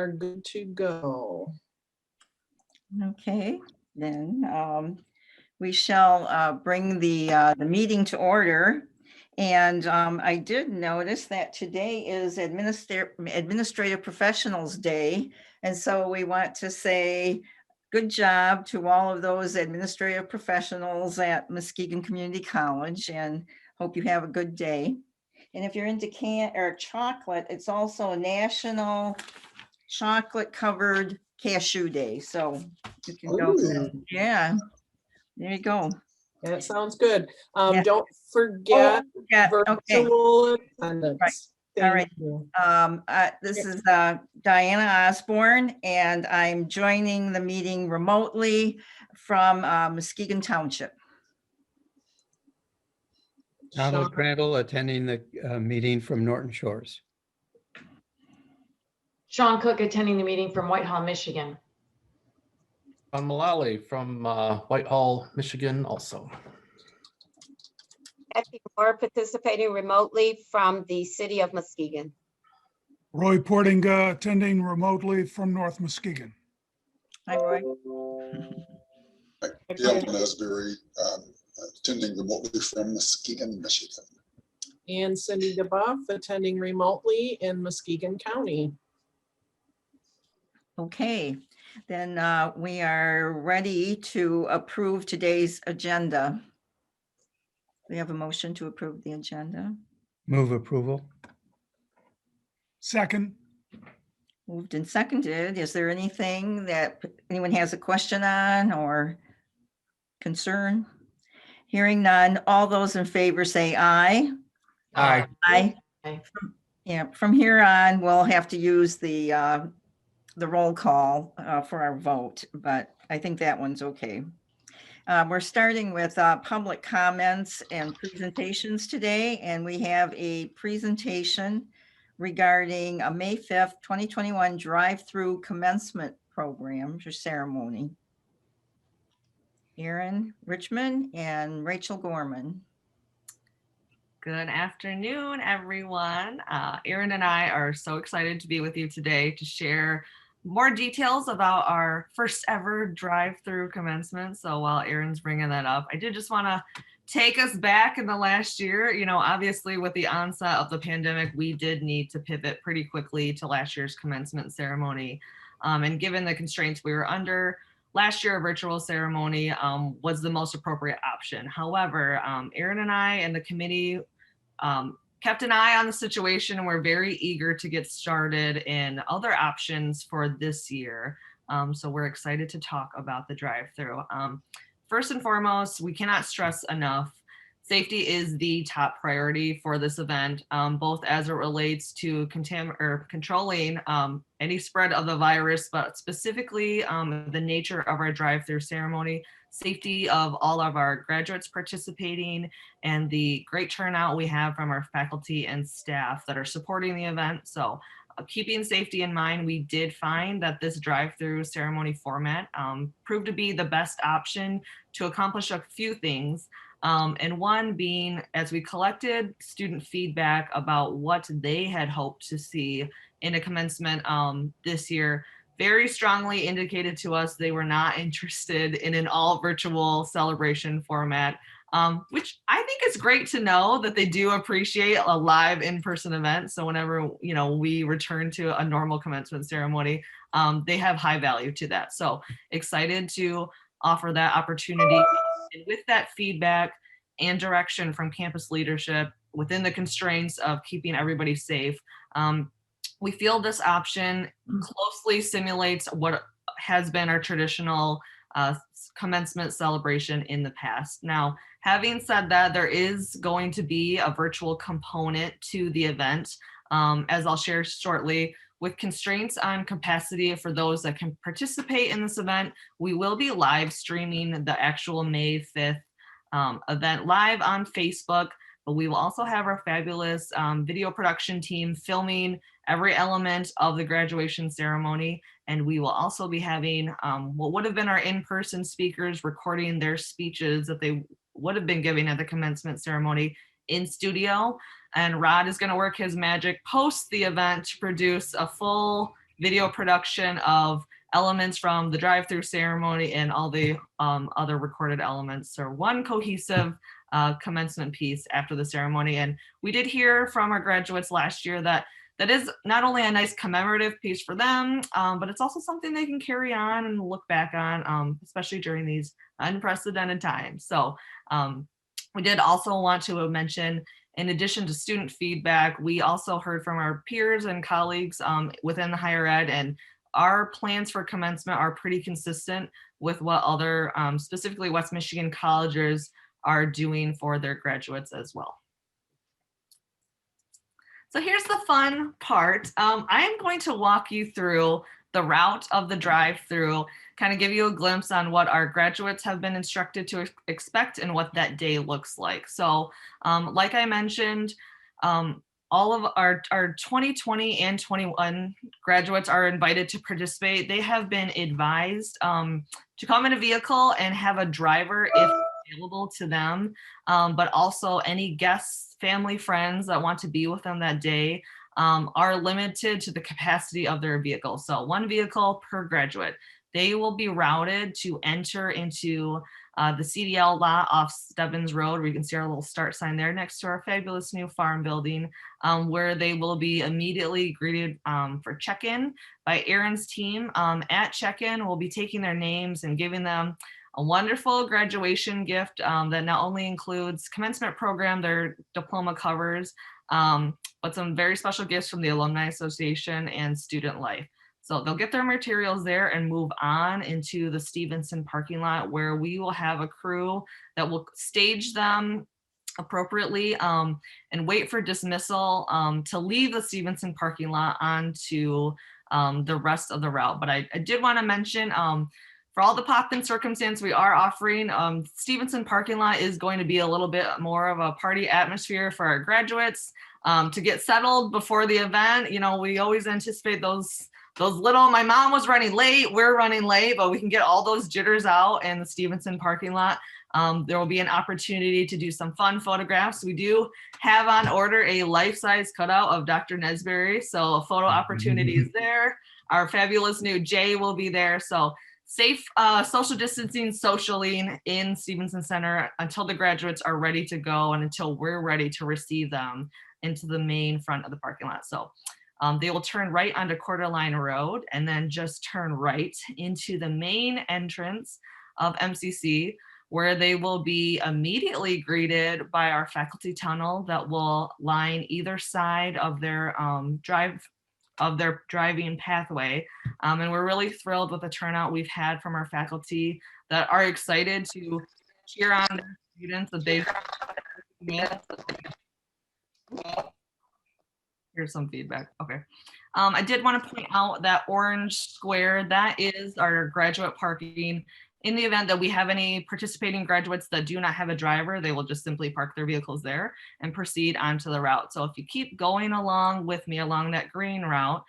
are good to go. Okay, then we shall bring the meeting to order. And I did notice that today is Administrative Professionals Day. And so we want to say good job to all of those administrative professionals at Muskegon Community College, and hope you have a good day. And if you're into chocolate, it's also a National Chocolate Covered Cashew Day. So you can go, yeah, there you go. That sounds good. Yeah. Don't forget virtual attendance. All right. This is Diana Osborne, and I'm joining the meeting remotely from Muskegon Township. Donald Crandall attending the meeting from Norton Shores. Sean Cook attending the meeting from Whitehall, Michigan. John Mullally from Whitehall, Michigan also. Kathy Moore participating remotely from the city of Muskegon. Roy Portinga attending remotely from North Muskegon. Hi, Roy. Dale Nesbury attending remotely from Muskegon, Michigan. And Cindy DeBuff attending remotely in Muskegon County. Okay, then we are ready to approve today's agenda. We have a motion to approve the agenda. Move approval. Second. Moved and seconded. Is there anything that anyone has a question on or concern? Hearing none, all those in favor say aye. Aye. Aye. Yeah, from here on, we'll have to use the roll call for our vote, but I think that one's okay. We're starting with public comments and presentations today, and we have a presentation regarding a May 5th, 2021 drive-through commencement program or ceremony. Erin Richmond and Rachel Gorman. Good afternoon, everyone. Erin and I are so excited to be with you today to share more details about our first ever drive-through commencement. So while Erin's bringing that up, I did just want to take us back in the last year. You know, obviously with the onset of the pandemic, we did need to pivot pretty quickly to last year's commencement ceremony. And given the constraints we were under, last year a virtual ceremony was the most appropriate option. However, Erin and I and the committee kept an eye on the situation, and we're very eager to get started in other options for this year. So we're excited to talk about the drive-through. First and foremost, we cannot stress enough, safety is the top priority for this event, both as it relates to controlling any spread of the virus, but specifically the nature of our drive-through ceremony, safety of all of our graduates participating, and the great turnout we have from our faculty and staff that are supporting the event. So keeping safety in mind, we did find that this drive-through ceremony format proved to be the best option to accomplish a few things. And one being, as we collected student feedback about what they had hoped to see in a commencement this year, very strongly indicated to us they were not interested in an all virtual celebration format, which I think is great to know that they do appreciate a live in-person event. So whenever, you know, we return to a normal commencement ceremony, they have high value to that. So excited to offer that opportunity. And with that feedback and direction from campus leadership within the constraints of keeping everybody safe, we feel this option closely simulates what has been our traditional commencement celebration in the past. Now, having said that, there is going to be a virtual component to the event, as I'll share shortly. With constraints on capacity for those that can participate in this event, we will be live streaming the actual May 5th event live on Facebook, but we will also have our fabulous video production team filming every element of the graduation ceremony. And we will also be having what would have been our in-person speakers recording their speeches that they would have been giving at the commencement ceremony in studio. And Rod is going to work his magic post the event to produce a full video production of elements from the drive-through ceremony and all the other recorded elements. So one cohesive commencement piece after the ceremony. And we did hear from our graduates last year that is not only a nice commemorative piece for them, but it's also something they can carry on and look back on, especially during these unprecedented times. So we did also want to mention, in addition to student feedback, we also heard from our peers and colleagues within the higher ed, and our plans for commencement are pretty consistent with what other, specifically West Michigan colleges are doing for their graduates as well. So here's the fun part. I'm going to walk you through the route of the drive-through, kind of give you a glimpse on what our graduates have been instructed to expect and what that day looks like. So like I mentioned, all of our 2020 and 21 graduates are invited to participate. They have been advised to come in a vehicle and have a driver if available to them, but also any guests, family, friends that want to be with them that day are limited to the capacity of their vehicle. So one vehicle per graduate. They will be routed to enter into the CDL lot off Stebbins Road, where you can see our little start sign there next to our fabulous new farm building, where they will be immediately greeted for check-in by Aaron's team. At check-in, we'll be taking their names and giving them a wonderful graduation gift that not only includes commencement program, their diploma covers, but some very special gifts from the Alumni Association and Student Life. So they'll get their materials there and move on into the Stevenson parking lot, where we will have a crew that will stage them appropriately and wait for dismissal to leave the Stevenson parking lot onto the rest of the route. But I did want to mention, for all the pop and circumstance we are offering, Stevenson parking lot is going to be a little bit more of a party atmosphere for our graduates to get settled before the event. You know, we always anticipate those little, my mom was running late, we're running late, but we can get all those jitters out in the Stevenson parking lot. There will be an opportunity to do some fun photographs. We do have on order a life-size cutout of Dr. Nesbury, so a photo opportunity is there. Our fabulous new Jay will be there. So safe social distancing, socialing in Stevenson Center until the graduates are ready to go and until we're ready to receive them into the main front of the parking lot. So they will turn right onto Coeur d'Alene Road and then just turn right into the main entrance of MCC, where they will be immediately greeted by our faculty tunnel that will line either side of their driving pathway. And we're really thrilled with the turnout we've had from our faculty that are excited to cheer on their students that they've. Here's some feedback. Okay. I did want to point out that orange square, that is our graduate parking. In the event that we have any participating graduates that do not have a driver, they will just simply park their vehicles there and proceed onto the route. So if you keep going along with me along that green route,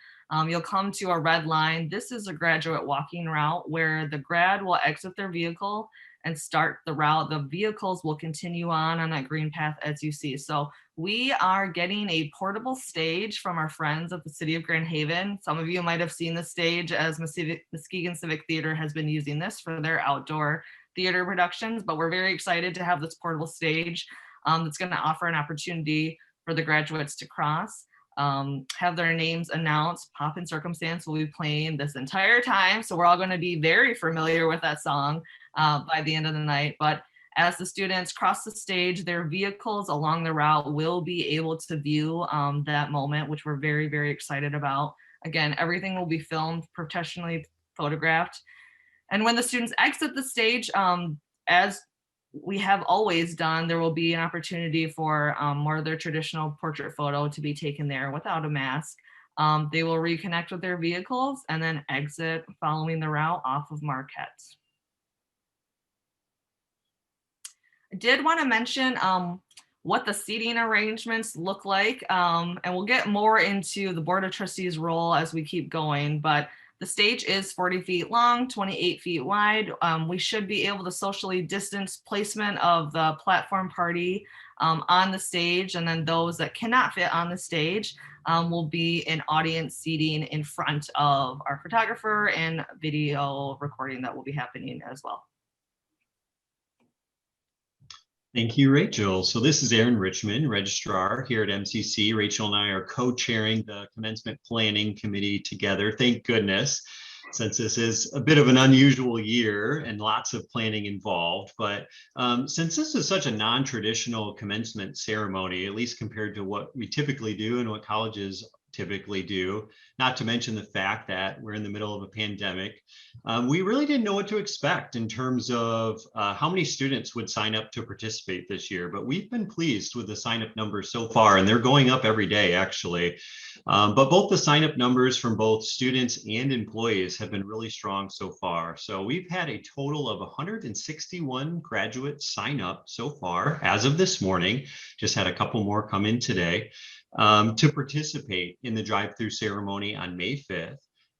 you'll come to a red line. This is a graduate walking route where the grad will exit their vehicle and start the route. The vehicles will continue on that green path as you see. So we are getting a portable stage from our friends at the City of Grand Haven. Some of you might have seen the stage, as Muskegon Civic Theater has been using this for their outdoor theater productions, but we're very excited to have this portable stage that's going to offer an opportunity for the graduates to cross, have their names announced. Pop and Circumstance will be playing this entire time, so we're all going to be very familiar with that song by the end of the night. But as the students cross the stage, their vehicles along the route will be able to view that moment, which we're very, very excited about. Again, everything will be filmed, professionally photographed. And when the students exit the stage, as we have always done, there will be an opportunity for more of their traditional portrait photo to be taken there without a mask. They will reconnect with their vehicles and then exit following the route off of Marquette. I did want to mention what the seating arrangements look like, and we'll get more into the Board of Trustees role as we keep going, but the stage is 40 feet long, 28 feet wide. We should be able to socially distance placement of the platform party on the stage, and then those that cannot fit on the stage will be an audience seating in front of our photographer and video recording that will be happening as well. Thank you, Rachel. So this is Aaron Richmond, Registrar here at MCC. Rachel and I are co-chairing the Commencement Planning Committee together. Thank goodness, since this is a bit of an unusual year and lots of planning involved. But since this is such a non-traditional commencement ceremony, at least compared to what we typically do and what colleges typically do, not to mention the fact that we're in the middle of a pandemic, we really didn't know what to expect in terms of how many students would sign up to participate this year. But we've been pleased with the sign up numbers so far, and they're going up every day, actually. But both the sign up numbers from both students and employees have been really strong so far. So we've had a total of 161 graduates sign up so far as of this morning. Just had a couple more come in today. To participate in the drive-through ceremony on May 5th.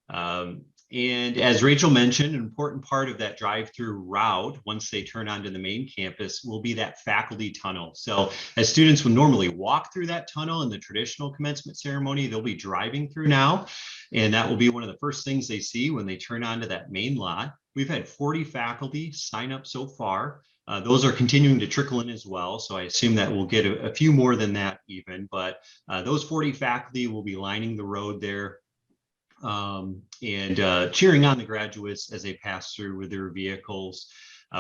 And as Rachel mentioned, an important part of that drive-through route, once they turn onto the main campus, will be that faculty tunnel. So as students would normally walk through that tunnel in the traditional commencement ceremony, they'll be driving through now. And that will be one of the first things they see when they turn onto that main lot. We've had 40 faculty sign up so far. Those are continuing to trickle in as well. So I assume that we'll get a few more than that even, but those 40 faculty will be lining the road there and cheering on the graduates as they pass through with their vehicles.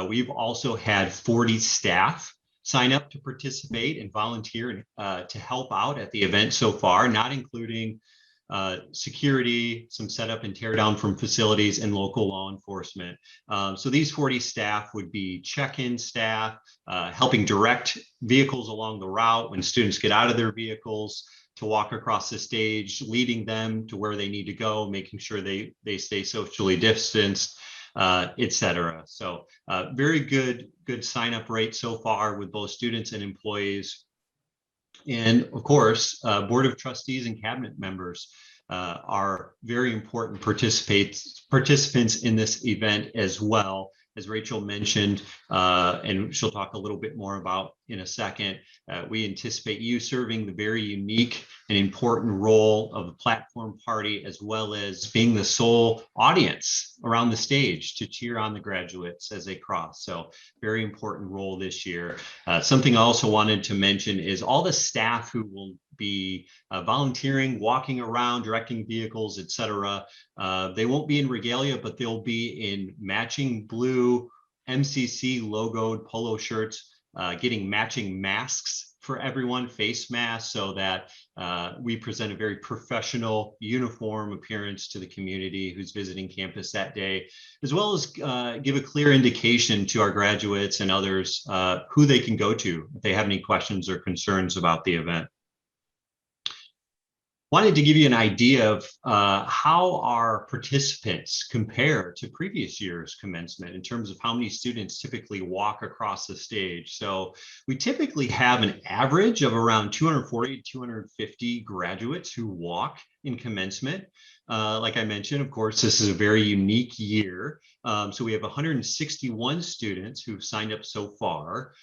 We've also had 40 staff sign up to participate and volunteer to help out at the event so far, not including security, some setup and tear down from facilities, and local law enforcement. So these 40 staff would be check-in staff, helping direct vehicles along the route when students get out of their vehicles to walk across the stage, leading them to where they need to go, making sure they stay socially distanced, etc. So very good sign up rate so far with both students and employees. And of course, Board of Trustees and cabinet members are very important participants in this event as well. As Rachel mentioned, and she'll talk a little bit more about in a second, we anticipate you serving the very unique and important role of the platform party, as well as being the sole audience around the stage to cheer on the graduates as they cross. So very important role this year. Something I also wanted to mention is all the staff who will be volunteering, walking around, directing vehicles, etc. They won't be in regalia, but they'll be in matching blue MCC logoed polo shirts, getting matching masks for everyone, face masks, so that we present a very professional uniform appearance to the community who's visiting campus that day, as well as give a clear indication to our graduates and others who they can go to if they have any questions or concerns about the event. Wanted to give you an idea of how our participants compare to previous year's commencement in terms of how many students typically walk across the stage. So we typically have an average of around 240 to 250 graduates who walk in commencement. Like I mentioned, of course, this is a very unique year. So we have 161 students who've signed up so far.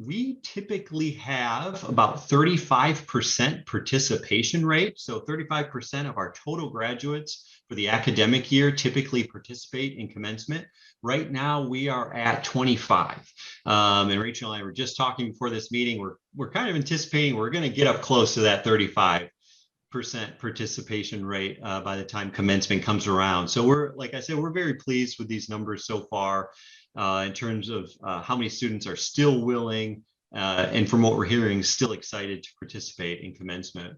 We typically have about 35% participation rate. So 35% of our total graduates for the academic year typically participate in commencement. Right now, we are at 25. And Rachel and I were just talking before this meeting. We're kind of anticipating we're going to get up close to that 35% participation rate by the time commencement comes around. So we're, like I said, we're very pleased with these numbers so far. In terms of how many students are still willing and from what we're hearing, still excited to participate in commencement.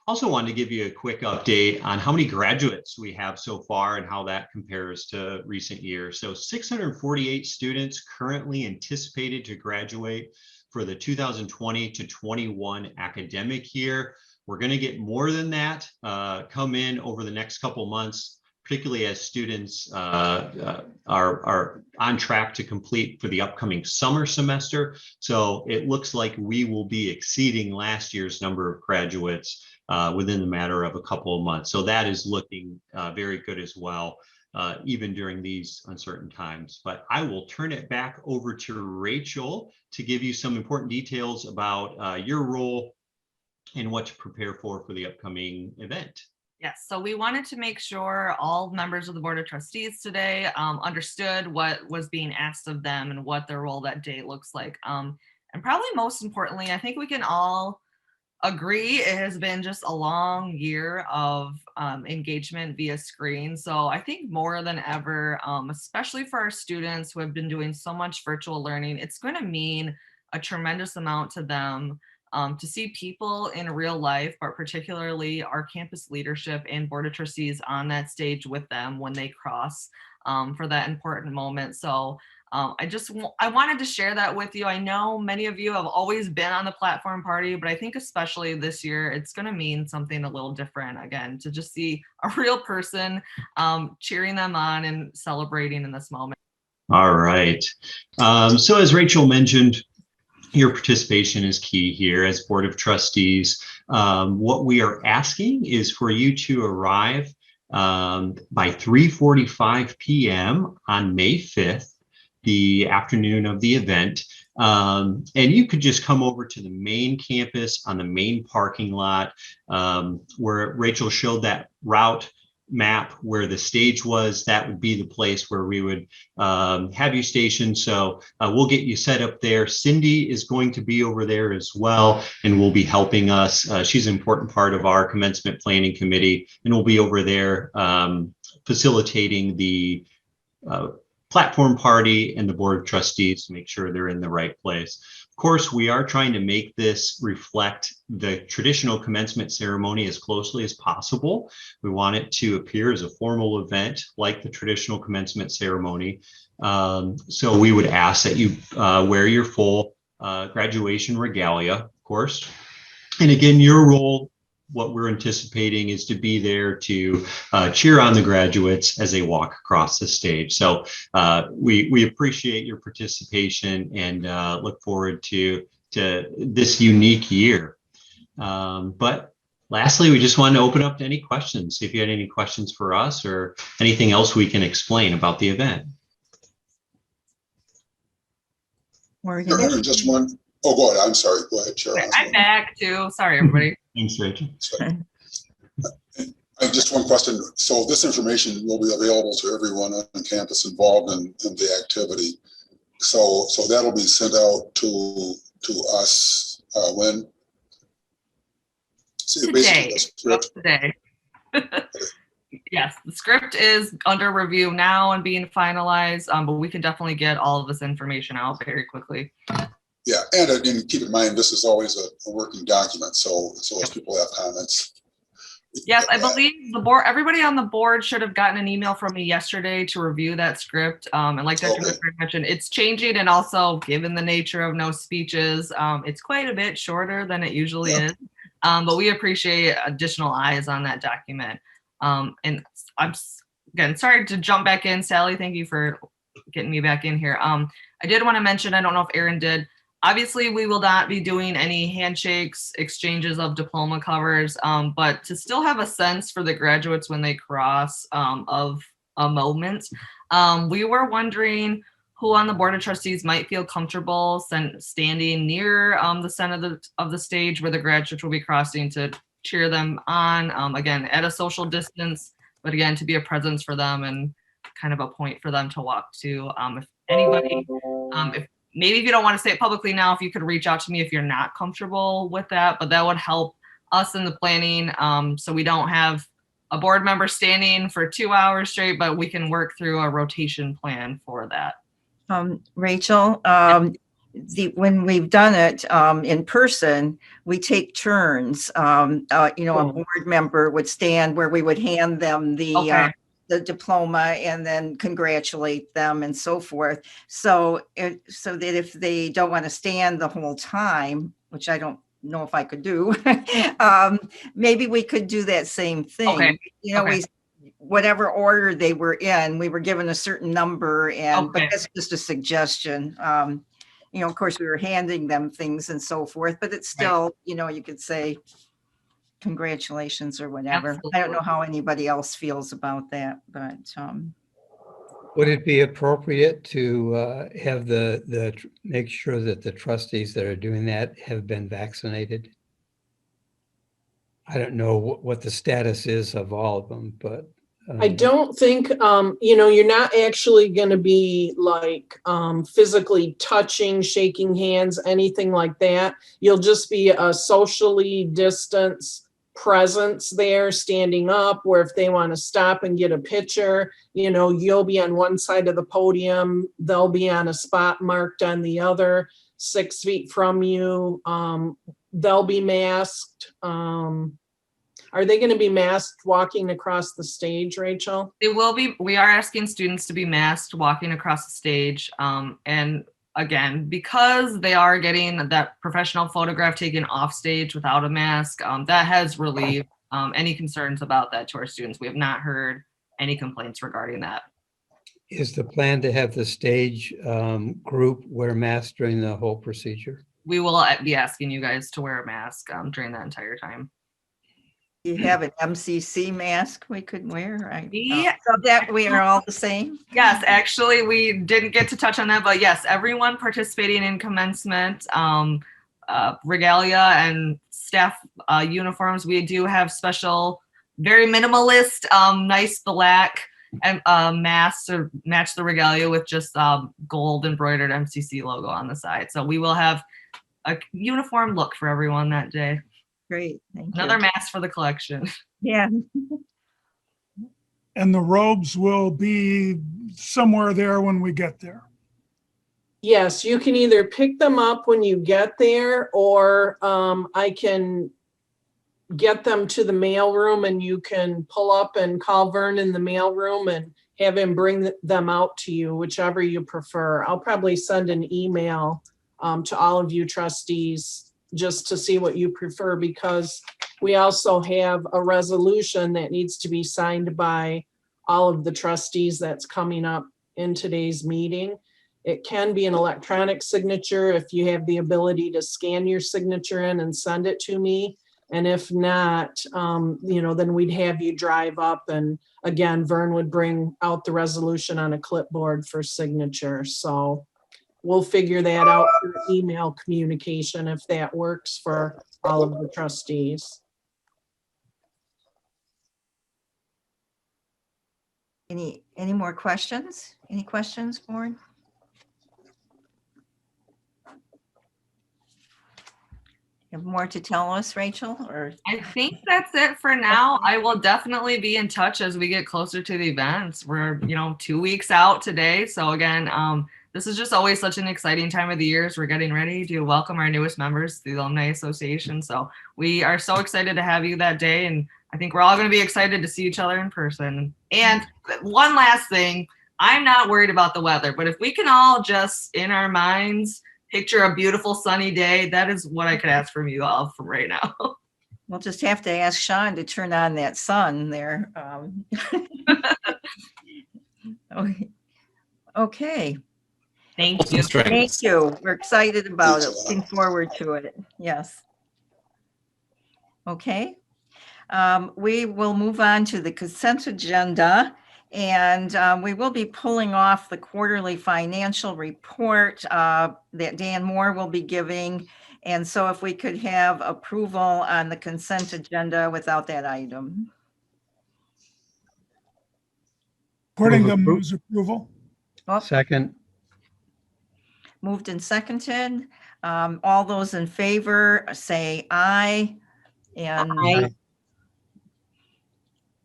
Also wanted to give you a quick update on how many graduates we have so far and how that compares to recent years. So 648 students currently anticipated to graduate for the 2020 to 21 academic year. We're going to get more than that come in over the next couple months, particularly as students are on track to complete for the upcoming summer semester. So it looks like we will be exceeding last year's number of graduates within the matter of a couple of months. So that is looking very good as well, even during these uncertain times. But I will turn it back over to Rachel to give you some important details about your role and what to prepare for the upcoming event. Yes, so we wanted to make sure all members of the Board of Trustees today understood what was being asked of them and what their role that day looks like. And probably most importantly, I think we can all agree it has been just a long year of engagement via screen. So I think more than ever, especially for our students who have been doing so much virtual learning, it's going to mean a tremendous amount to them to see people in real life, but particularly our campus leadership and Board of Trustees on that stage with them when they cross for that important moment. So I wanted to share that with you. I know many of you have always been on the platform party, but I think especially this year, it's going to mean something a little different again, to just see a real person cheering them on and celebrating in this moment. All right. So as Rachel mentioned, your participation is key here as Board of Trustees. What we are asking is for you to arrive by 3:45 p.m. on May 5th, the afternoon of the event. And you could just come over to the main campus on the main parking lot where Rachel showed that route map where the stage was. That would be the place where we would have you stationed. So we'll get you set up there. Cindy is going to be over there as well and will be helping us. She's an important part of our commencement planning committee and will be over there facilitating the platform party and the Board of Trustees to make sure they're in the right place. Of course, we are trying to make this reflect the traditional commencement ceremony as closely as possible. We want it to appear as a formal event like the traditional commencement ceremony. So we would ask that you wear your full graduation regalia, of course. And again, your role, what we're anticipating is to be there to cheer on the graduates as they walk across the stage. So we appreciate your participation and look forward to this unique year. But lastly, we just wanted to open up to any questions. See if you had any questions for us or anything else we can explain about the event. Aaron, just one. Oh, go ahead. I'm sorry. Go ahead, Chair. I'm back too. Sorry, everybody. Thanks, Rachel. Just one question. So this information will be available to everyone on campus involved in the activity. So that'll be sent out to us when? So Today. the script. Today. Yes, the script is under review now and being finalized, but we can definitely get all of this information out very quickly. Yeah, and keep in mind, this is always a working document, so if people have comments. Yes, I believe the board, everybody on the board should have gotten an email from me yesterday to review that script. And like Dr. Okay. mentioned, it's changing, and also given the nature of no speeches, it's quite a bit shorter than it usually is. But we appreciate additional eyes on that document. And I'm, again, sorry to jump back in. Sally, thank you for getting me back in here. I did want to mention, I don't know if Aaron did, obviously we will not be doing any handshakes, exchanges of diploma covers, but to still have a sense for the graduates when they cross of a moment, we were wondering who on the Board of Trustees might feel comfortable standing near the center of the stage where the graduates will be crossing to cheer them on, again, at a social distance, but again, to be a presence for them and kind of a point for them to walk to. If anybody, maybe if you don't want to say it publicly now, if you could reach out to me if you're not comfortable with that, but that would help us in the planning, so we don't have a board member standing for 2 hours straight, but we can work through a rotation plan for that. Rachel, when we've done it in person, we take turns. A board member would stand where we would hand them the diploma and then congratulate them and so forth. So that if they don't want to stand the whole time, which I don't know if I could do, maybe we could do that same thing. Whatever order they were in, we were given a certain number, but that's just a suggestion. Of course, we were handing them things and so forth, but it's still, you could say congratulations or whatever. Absolutely. I don't know how anybody else feels about that, but would it be appropriate to have make sure that the trustees that are doing that have been vaccinated? I don't know what the status is of all of them, but. I don't think, you're not actually going to be like physically touching, shaking hands, anything like that. You'll just be a socially distanced presence there, standing up, where if they want to stop and get a picture, you'll be on one side of the podium. They'll be on a spot marked on the other, 6 feet from you. They'll be masked. Are they going to be masked walking across the stage, Rachel? They will be. We are asking students to be masked walking across the stage. And again, because they are getting that professional photograph taken off stage without a mask, that has relieved any concerns about that to our students. We have not heard any complaints regarding that. Is the plan to have the stage group wear masks during the whole procedure? We will be asking you guys to wear a mask during that entire time. You have an MCC mask we could wear, right? Yeah. So that we are all the same? Yes, actually, we didn't get to touch on that, but yes, everyone participating in commencement, regalia and staff uniforms, we do have special, very minimalist, nice black and masks to match the regalia with just gold embroidered MCC logo on the side. So we will have a uniform look for everyone that day. Great, thank you. Another mask for the collection. Yeah. And the robes will be somewhere there when we get there. Yes, you can either pick them up when you get there, or I can get them to the mailroom and you can pull up and call Vern in the mailroom and have him bring them out to you, whichever you prefer. I'll probably send an email to all of you trustees just to see what you prefer, because we also have a resolution that needs to be signed by all of the trustees that's coming up in today's meeting. It can be an electronic signature if you have the ability to scan your signature in and send it to me. And if not, then we'd have you drive up, and again, Vern would bring out the resolution on a clipboard for signature. So we'll figure that out through email communication if that works for all of the trustees. Any more questions? Any questions, board? You have more to tell us, Rachel, or? I think that's it for now. I will definitely be in touch as we get closer to the events. We're, 2 weeks out today. So again, this is just always such an exciting time of the year as we're getting ready to welcome our newest members to the Alumni Association. So we are so excited to have you that day. And I think we're all going to be excited to see each other in person. And one last thing, I'm not worried about the weather, but if we can all just in our minds picture a beautiful sunny day, that is what I could ask from you all from right now. We'll just have to ask Sean to turn on that sun there. Okay. Thank you. Thank you. We're excited about it. Looking forward to it. Yes. Okay. We will move on to the consent agenda, and we will be pulling off the quarterly financial report that Dan Moore will be giving. And so if we could have approval on the consent agenda without that item. According to moves approval. Oh, Second. moved and seconded. All those in favor say aye. And Aye.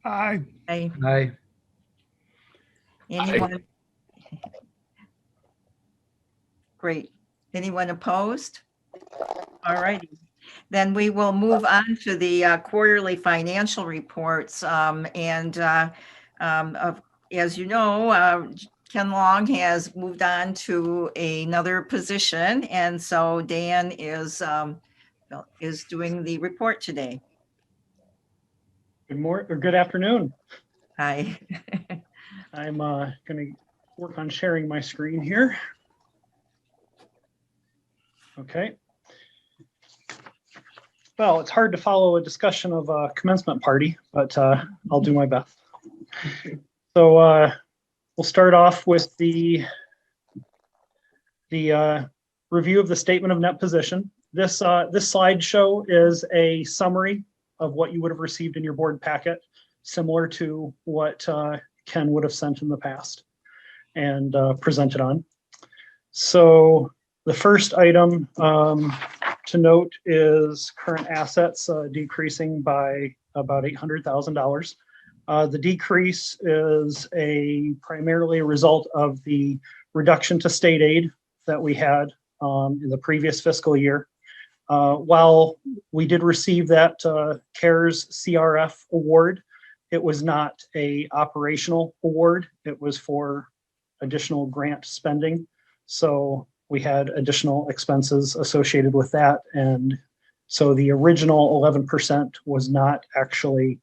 Aye. aye. Aye. Anyone? Great. Anyone opposed? All righty. Then we will move on to the quarterly financial reports. As you know, Ken Long has moved on to another position, and so Dan is doing the report today. Good morning or good afternoon. Hi. I'm going to work on sharing my screen here. Okay. Well, it's hard to follow a discussion of a commencement party, but I'll do my best. So we'll start off with the review of the statement of net position. This slideshow is a summary of what you would have received in your board packet, similar to what Ken would have sent in the past and presented on. So the first item to note is current assets decreasing by about $800,000. The decrease is primarily a result of the reduction to state aid that we had in the previous fiscal year. While we did receive that CARES CRF award, it was not a operational award. It was for additional grant spending. So we had additional expenses associated with that. And so the original 11% was not actually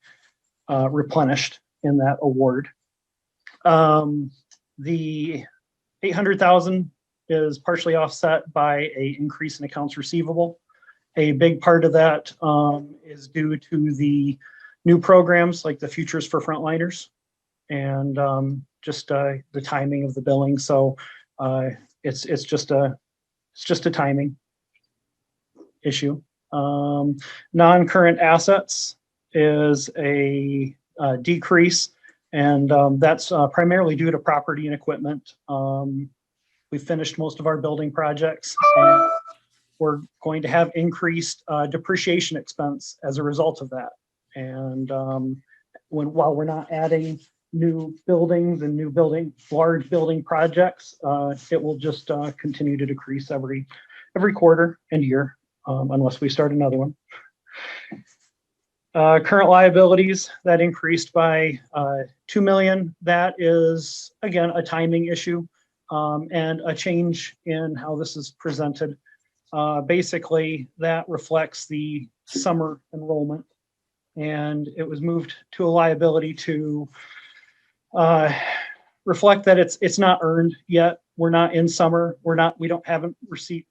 replenished in that award. The 800,000 is partially offset by an increase in accounts receivable. A big part of that is due to the new programs like the Futures for Frontliners and just the timing of the billing. So it's just a timing issue. Non-current assets is a decrease, and that's primarily due to property and equipment. We finished most of our building projects, and we're going to have increased depreciation expense as a result of that. And while we're not adding new buildings and large building projects, it will just continue to decrease every quarter and year unless we start another one. Current liabilities, that increased by $2 million. That is, again, a timing issue and a change in how this is presented. Basically, that reflects the summer enrollment, and it was moved to a liability to reflect that it's not earned yet. We're not in summer. Haven't received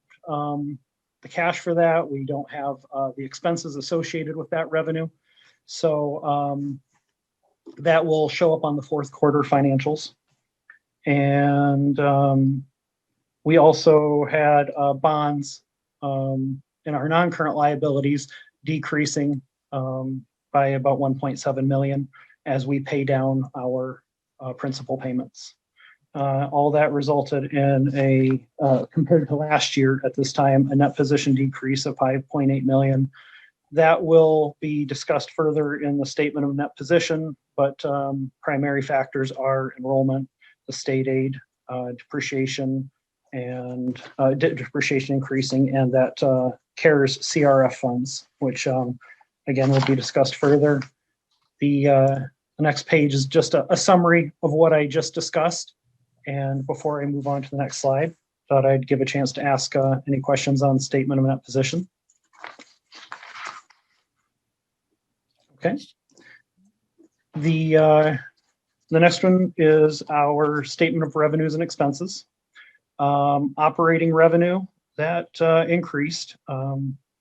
the cash for that. We don't have the expenses associated with that revenue. So that will show up on the fourth quarter financials. And we also had bonds in our non-current liabilities decreasing by about 1.7 million as we pay down our principal payments. All that resulted in compared to last year at this time, a net position decrease of 5.8 million. That will be discussed further in the statement of net position, but primary factors are enrollment, the state aid, depreciation, and depreciation increasing, and that CARES CRF funds, which again will be discussed further. The next page is just a summary of what I just discussed. And before I move on to the next slide, thought I'd give a chance to ask any questions on statement of net position. Okay. The next one is our statement of revenues and expenses. Operating revenue, that increased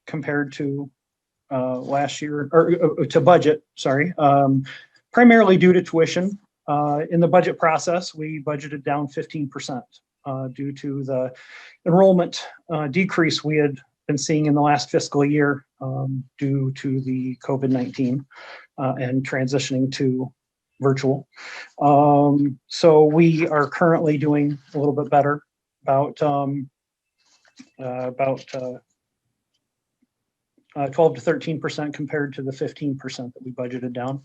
compared to last year, or to budget, sorry, primarily due to tuition. In the budget process, we budgeted down 15% due to the enrollment decrease we had been seeing in the last fiscal year due to the COVID-19 and transitioning to virtual. So we are currently doing a little bit better, about 12 to 13% compared to the 15% that we budgeted down.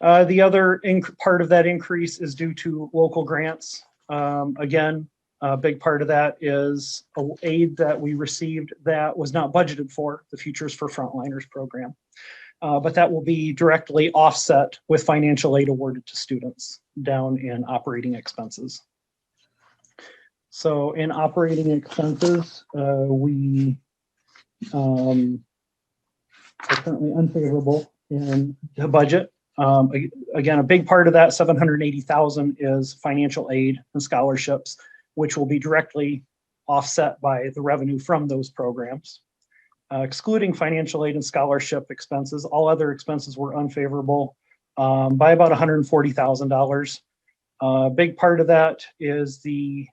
The other part of that increase is due to local grants. Again, a big part of that is aid that we received that was not budgeted for, the Futures for Frontliners program. But that will be directly offset with financial aid awarded to students down in operating expenses. So in operating expenses, we are currently unfavorable in the budget. Again, a big part of that 780,000 is financial aid and scholarships, which will be directly offset by the revenue from those programs. Excluding financial aid and scholarship expenses, all other expenses were unfavorable by about $140,000. A big part of that is the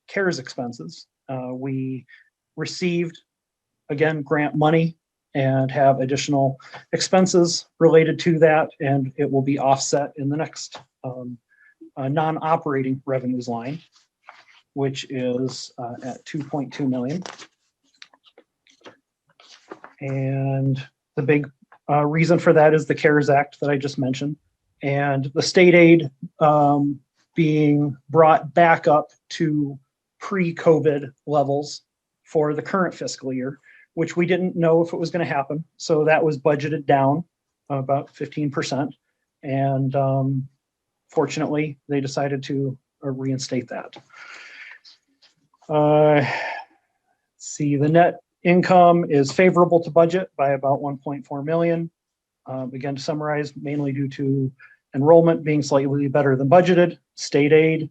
CARES expenses. We received, again, grant money and have additional expenses related to that, and it will be offset in the next non-operating revenues line, which is at 2.2 million. And the big reason for that is the CARES Act that I just mentioned, and the state aid being brought back up to pre-COVID levels for the current fiscal year, which we didn't know if it was going to happen. So that was budgeted down about 15%. And fortunately, they decided to reinstate that. See, the net income is favorable to budget by about 1.4 million. Again, to summarize, mainly due to enrollment being slightly better than budgeted, state aid,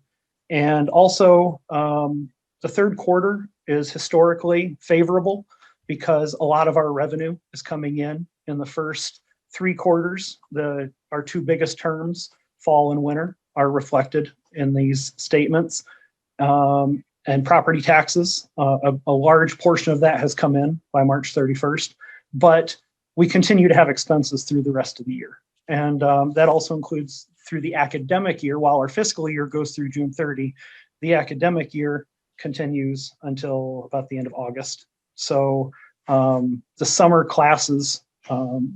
and also the third quarter is historically favorable because a lot of our revenue is coming in the first 3 quarters. Our 2 biggest terms, fall and winter, are reflected in these statements. And property taxes, a large portion of that has come in by March 31st, but we continue to have expenses through the rest of the year. And that also includes through the academic year. While our fiscal year goes through June 30, the academic year continues until about the end of August. So the summer classes,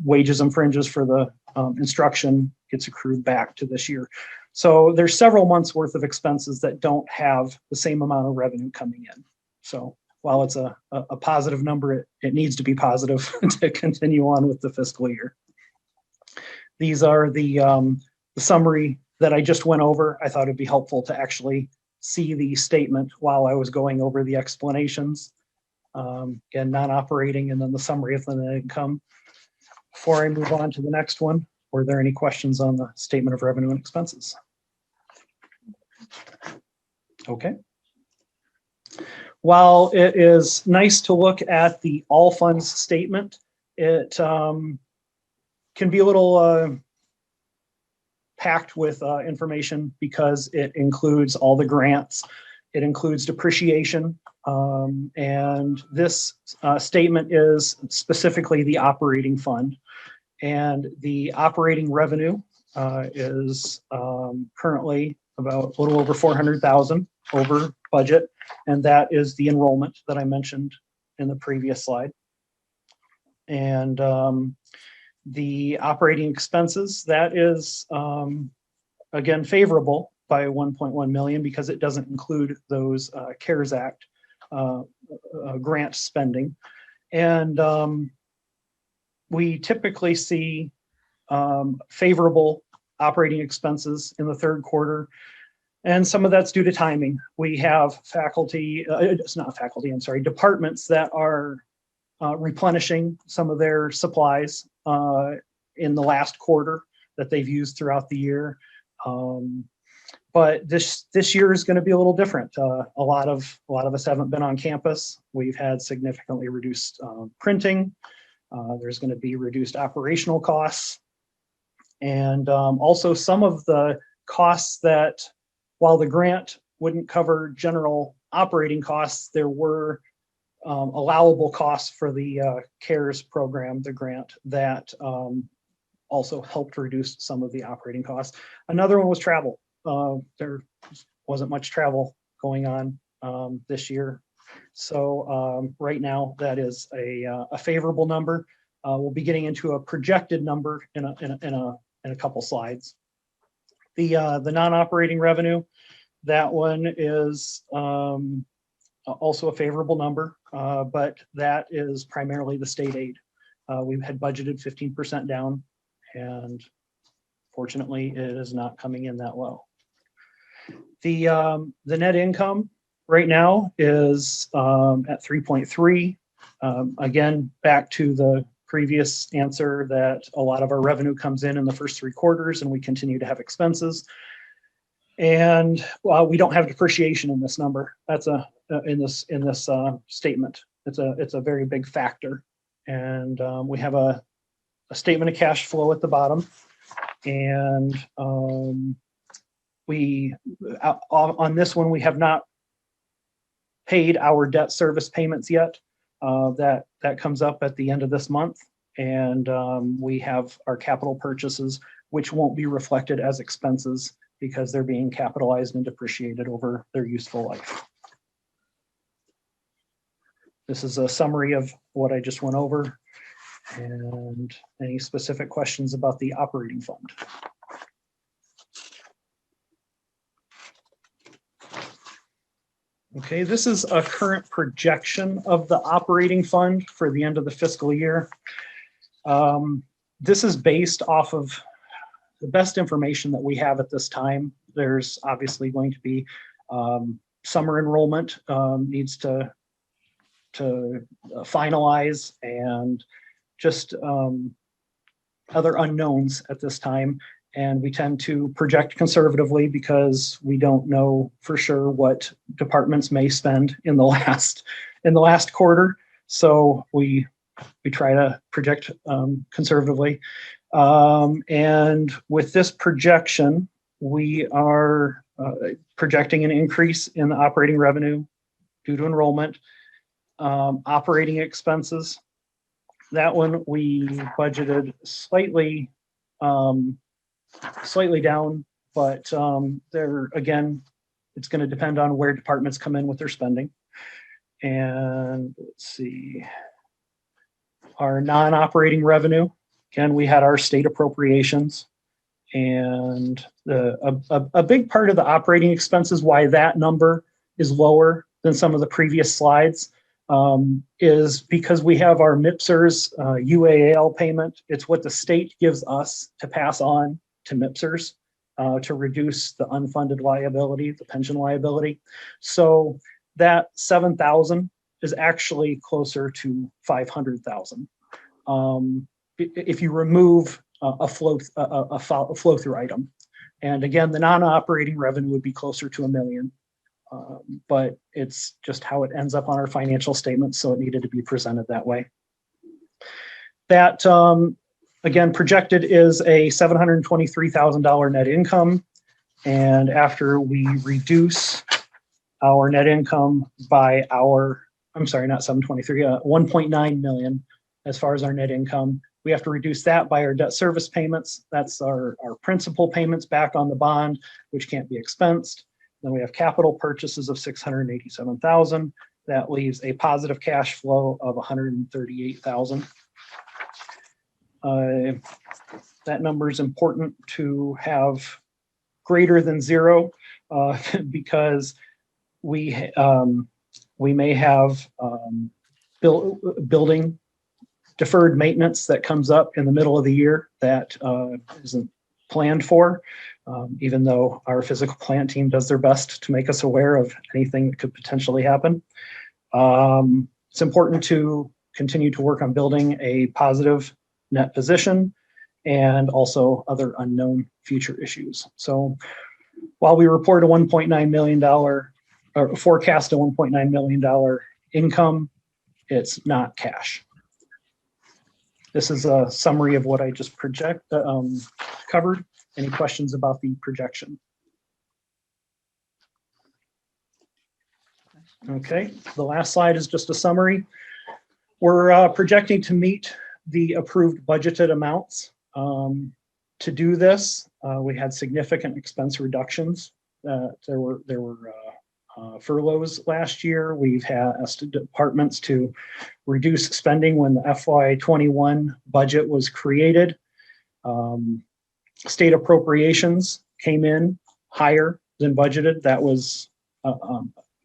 wages and fringes for the instruction gets accrued back to this year. So there's several months worth of expenses that don't have the same amount of revenue coming in. So while it's a positive number, it needs to be positive to continue on with the fiscal year. These are the summary that I just went over. I thought it'd be helpful to actually see the statement while I was going over the explanations. Again, non-operating, and then the summary of the net income. Before I move on to the next one, were there any questions on the statement of revenue and expenses? Okay. While it is nice to look at the all funds statement, it can be a little packed with information because it includes all the grants, it includes depreciation, and this statement is specifically the operating fund. And the operating revenue is currently about a little over 400,000 over budget. And that is the enrollment that I mentioned in the previous slide. And the operating expenses, that is, again, favorable by 1.1 million because it doesn't include those CARES Act grant spending. And we typically see favorable operating expenses in the third quarter. And some of that's due to timing. We have departments that are replenishing some of their supplies in the last quarter that they've used throughout the year. But this year is going to be a little different. A lot of us haven't been on campus. We've had significantly reduced printing. There's going to be reduced operational costs. And also some of the costs that, while the grant wouldn't cover general operating costs, there were allowable costs for the CARES program, the grant, that also helped reduce some of the operating costs. Another one was travel. There wasn't much travel going on this year. So right now that is a favorable number. We'll be getting into a projected number in a couple slides. The non-operating revenue, that one is also a favorable number, but that is primarily the state aid. We've had budgeted 15% down, and fortunately it is not coming in that low. The net income right now is at 3.3. Again, back to the previous answer that a lot of our revenue comes in the first 3 quarters, and we continue to have expenses. And we don't have depreciation in this number. That's in this statement. It's a very big factor. And we have a statement of cash flow at the bottom, and on this one we have not paid our debt service payments yet. that comes up at the end of this month. And we have our capital purchases, which won't be reflected as expenses because they're being capitalized and depreciated over their useful life. This is a summary of what I just went over, and any specific questions about the operating fund. Okay, this is a current projection of the operating fund for the end of the fiscal year. This is based off of the best information that we have at this time. There's obviously going to be summer enrollment needs to finalize, and just other unknowns at this time. And we tend to project conservatively because we don't know for sure what departments may spend in the last quarter. So we try to project conservatively. And with this projection, we are projecting an increase in the operating revenue due to enrollment. Operating expenses, that one we budgeted slightly down, but there again, it's going to depend on where departments come in with their spending. And let's see, our non-operating revenue, again, we had our state appropriations, and a big part of the operating expenses, why that number is lower than some of the previous slides, is because we have our MIPSers UAL payment. It's what the state gives us to pass on to MIPSers to reduce the unfunded liability, the pension liability. So that 7,000 is actually closer to 500,000. If you remove a flow through item. And again, the non-operating revenue would be closer to $1 million. But it's just how it ends up on our financial statements, so it needed to be presented that way. That, again, projected is a $723,000 net income, and after we reduce our net income by I'm sorry, not 723, 1.9 million as far as our net income, we have to reduce that by our debt service payments. That's our principal payments back on the bond, which can't be expensed. Then we have capital purchases of 687,000. That leaves a positive cash flow of 138,000. That number is important to have greater than zero because we may have building deferred maintenance that comes up in the middle of the year that isn't planned for. Even though our physical plant team does their best to make us aware of anything that could potentially happen. It's important to continue to work on building a positive net position and also other unknown future issues. So while we report a $1.9 million or forecast a $1.9 million income, it's not cash. This is a summary of what I just covered. Any questions about the projection? Okay, the last slide is just a summary. We're projecting to meet the approved budgeted amounts. To do this, we had significant expense reductions. There were furloughs last year. We've asked departments to reduce spending when the FY21 budget was created. State appropriations came in higher than budgeted. That was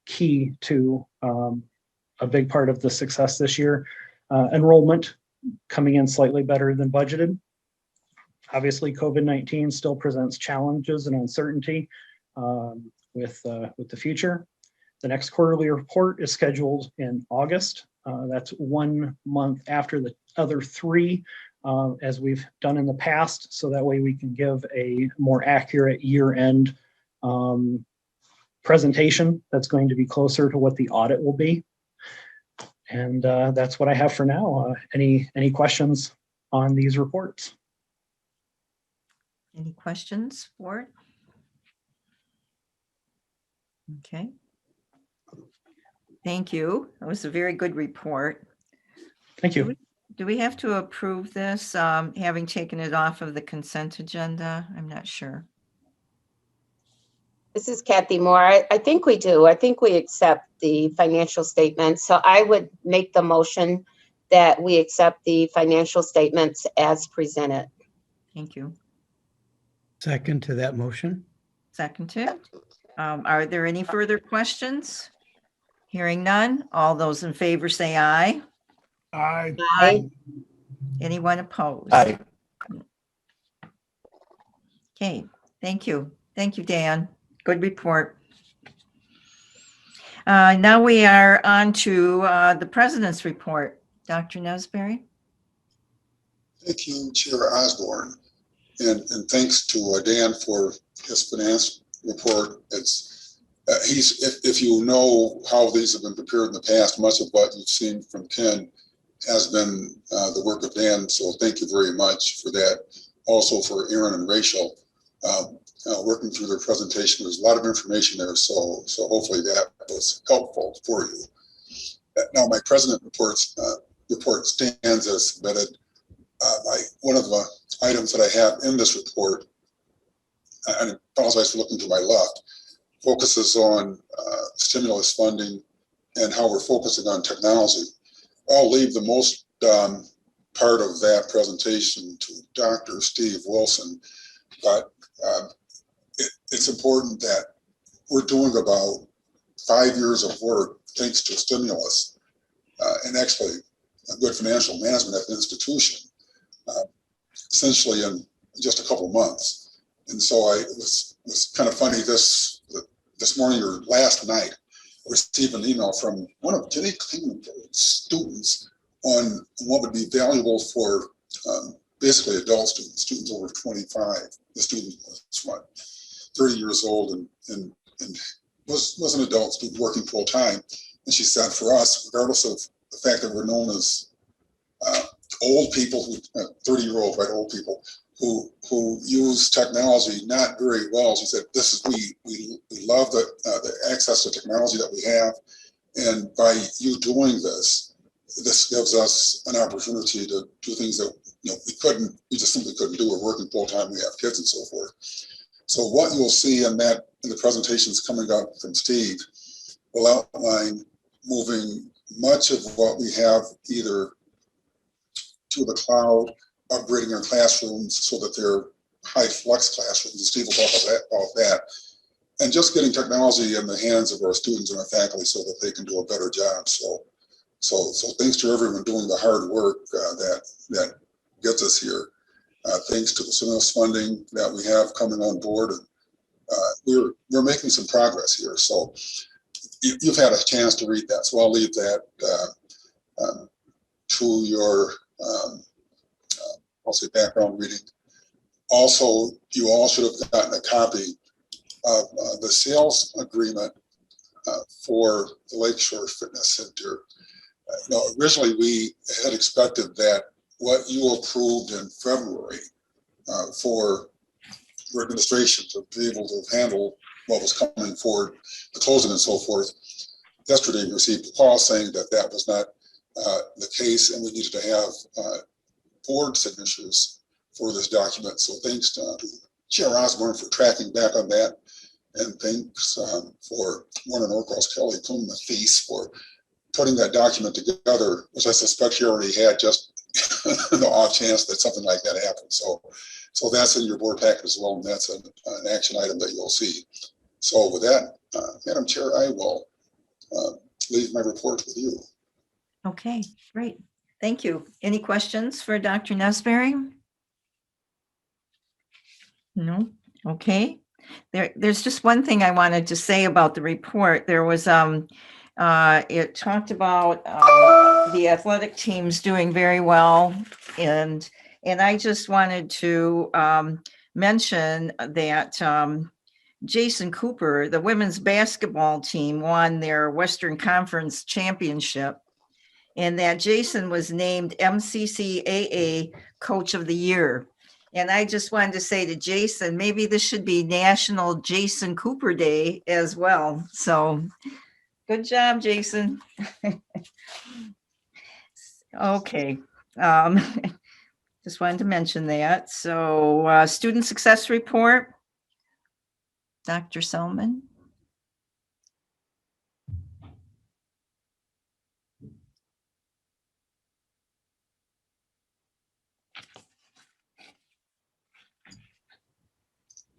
key to a big part of the success this year. Enrollment coming in slightly better than budgeted. Obviously, COVID-19 still presents challenges and uncertainty with the future. The next quarterly report is scheduled in August. That's 1 month after the other 3. As we've done in the past, so that way we can give a more accurate year-end presentation that's going to be closer to what the audit will be. And that's what I have for now. Any questions on these reports? Any questions, Ward? Okay. Thank you. That was a very good report. Thank you. Do we have to approve this, having taken it off of the consent agenda? I'm not sure. This is Kathy Moore. I think we do. I think we accept the financial statements. So I would make the motion that we accept the financial statements as presented. Thank you. Second to that motion? Seconded. Are there any further questions? Hearing none. All those in favor say aye. Aye. Aye. Anyone opposed? Aye. Okay, thank you. Thank you, Dan. Good report. Now we are on to the president's report. Dr. Nesberry? Thank you, Chair Osborne. And thanks to Dan for his finance report. It's if you know how these have been prepared in the past, much of what you've seen from Ken has been the work of Dan. So thank you very much for that. Also for Aaron and Rachel working through their presentation. There's a lot of information there, so hopefully that was helpful for you. Now my president report stands as submitted. One of the items that I have in this report, and I apologize for looking to my left, focuses on stimulus funding and how we're focusing on technology. I'll leave the most part of that presentation to Dr. Steve Wilson, but it's important that we're doing about 5 years of work thanks to stimulus and actually a good financial management at the institution, essentially in just a couple of months. And so it was kind of funny this morning or last night, I received an email from one of Jenny Klingman's students on what would be valuable for basically adult students over 25. The student was 30 years old and was an adult student working full time. And she said, for us, regardless of the fact that we're known as old people, 30-year-old, right, old people who use technology not very well. She said, we love the access to technology that we have. And by you doing this gives us an opportunity to do things that we just simply couldn't do. We're working full time, we have kids and so forth. So what you'll see in the presentations coming up from Steve will outline moving much of what we have either to the cloud, upgrading our classrooms so that they're high flex classrooms, and Steve will talk about that, and just getting technology in the hands of our students and our faculty so that they can do a better job. So thanks to everyone doing the hard work that gets us here. Thanks to the stimulus funding that we have coming on board, and we're making some progress here. So you've had a chance to read that, so I'll leave that to your I'll say background reading. Also, you all should have gotten a copy of the sales agreement for the Lakeshore Fitness Center. Originally, we had expected that what you approved in February for your administration to be able to handle what was coming forward, the closing and so forth. Yesterday, we received a call saying that was not the case, and we needed to have board signatures for this document. So thanks to Chair Osborne for tracking back on that, and thanks for Warner Norcross Kelly pulling the face for putting that document together, which I suspect she already had, just the off chance that something like that happened. So that's in your board packet as well, and that's an action item that you'll see. So with that, Madam Chair, I will leave my report with you. Okay, great. Thank you. Any questions for Dr. Nesberry? No? Okay. There's just one thing I wanted to say about the report. There was, it talked about the athletic teams doing very well. And I just wanted to mention that Jason Cooper, the women's basketball team, won their Western Conference championship, and that Jason was named MCC Coach of the Year. And I just wanted to say to Jason, maybe this should be National Jason Cooper Day as well. So good job, Jason. Okay. Just wanted to mention that. So student success report. Dr. Selman.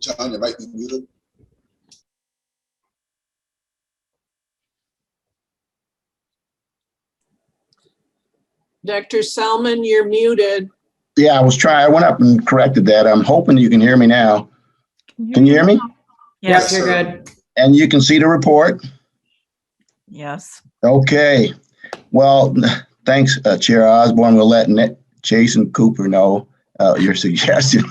John, you might be muted. Dr. Selman, you're muted. Yeah, I was trying. I went up and corrected that. I'm hoping you can hear me now. Can you hear me? Yes, Yes, you're sir. good. And you can see the report? Yes. Okay. Well, thanks, Chair Osborne. We'll let Jason Cooper know your suggestion.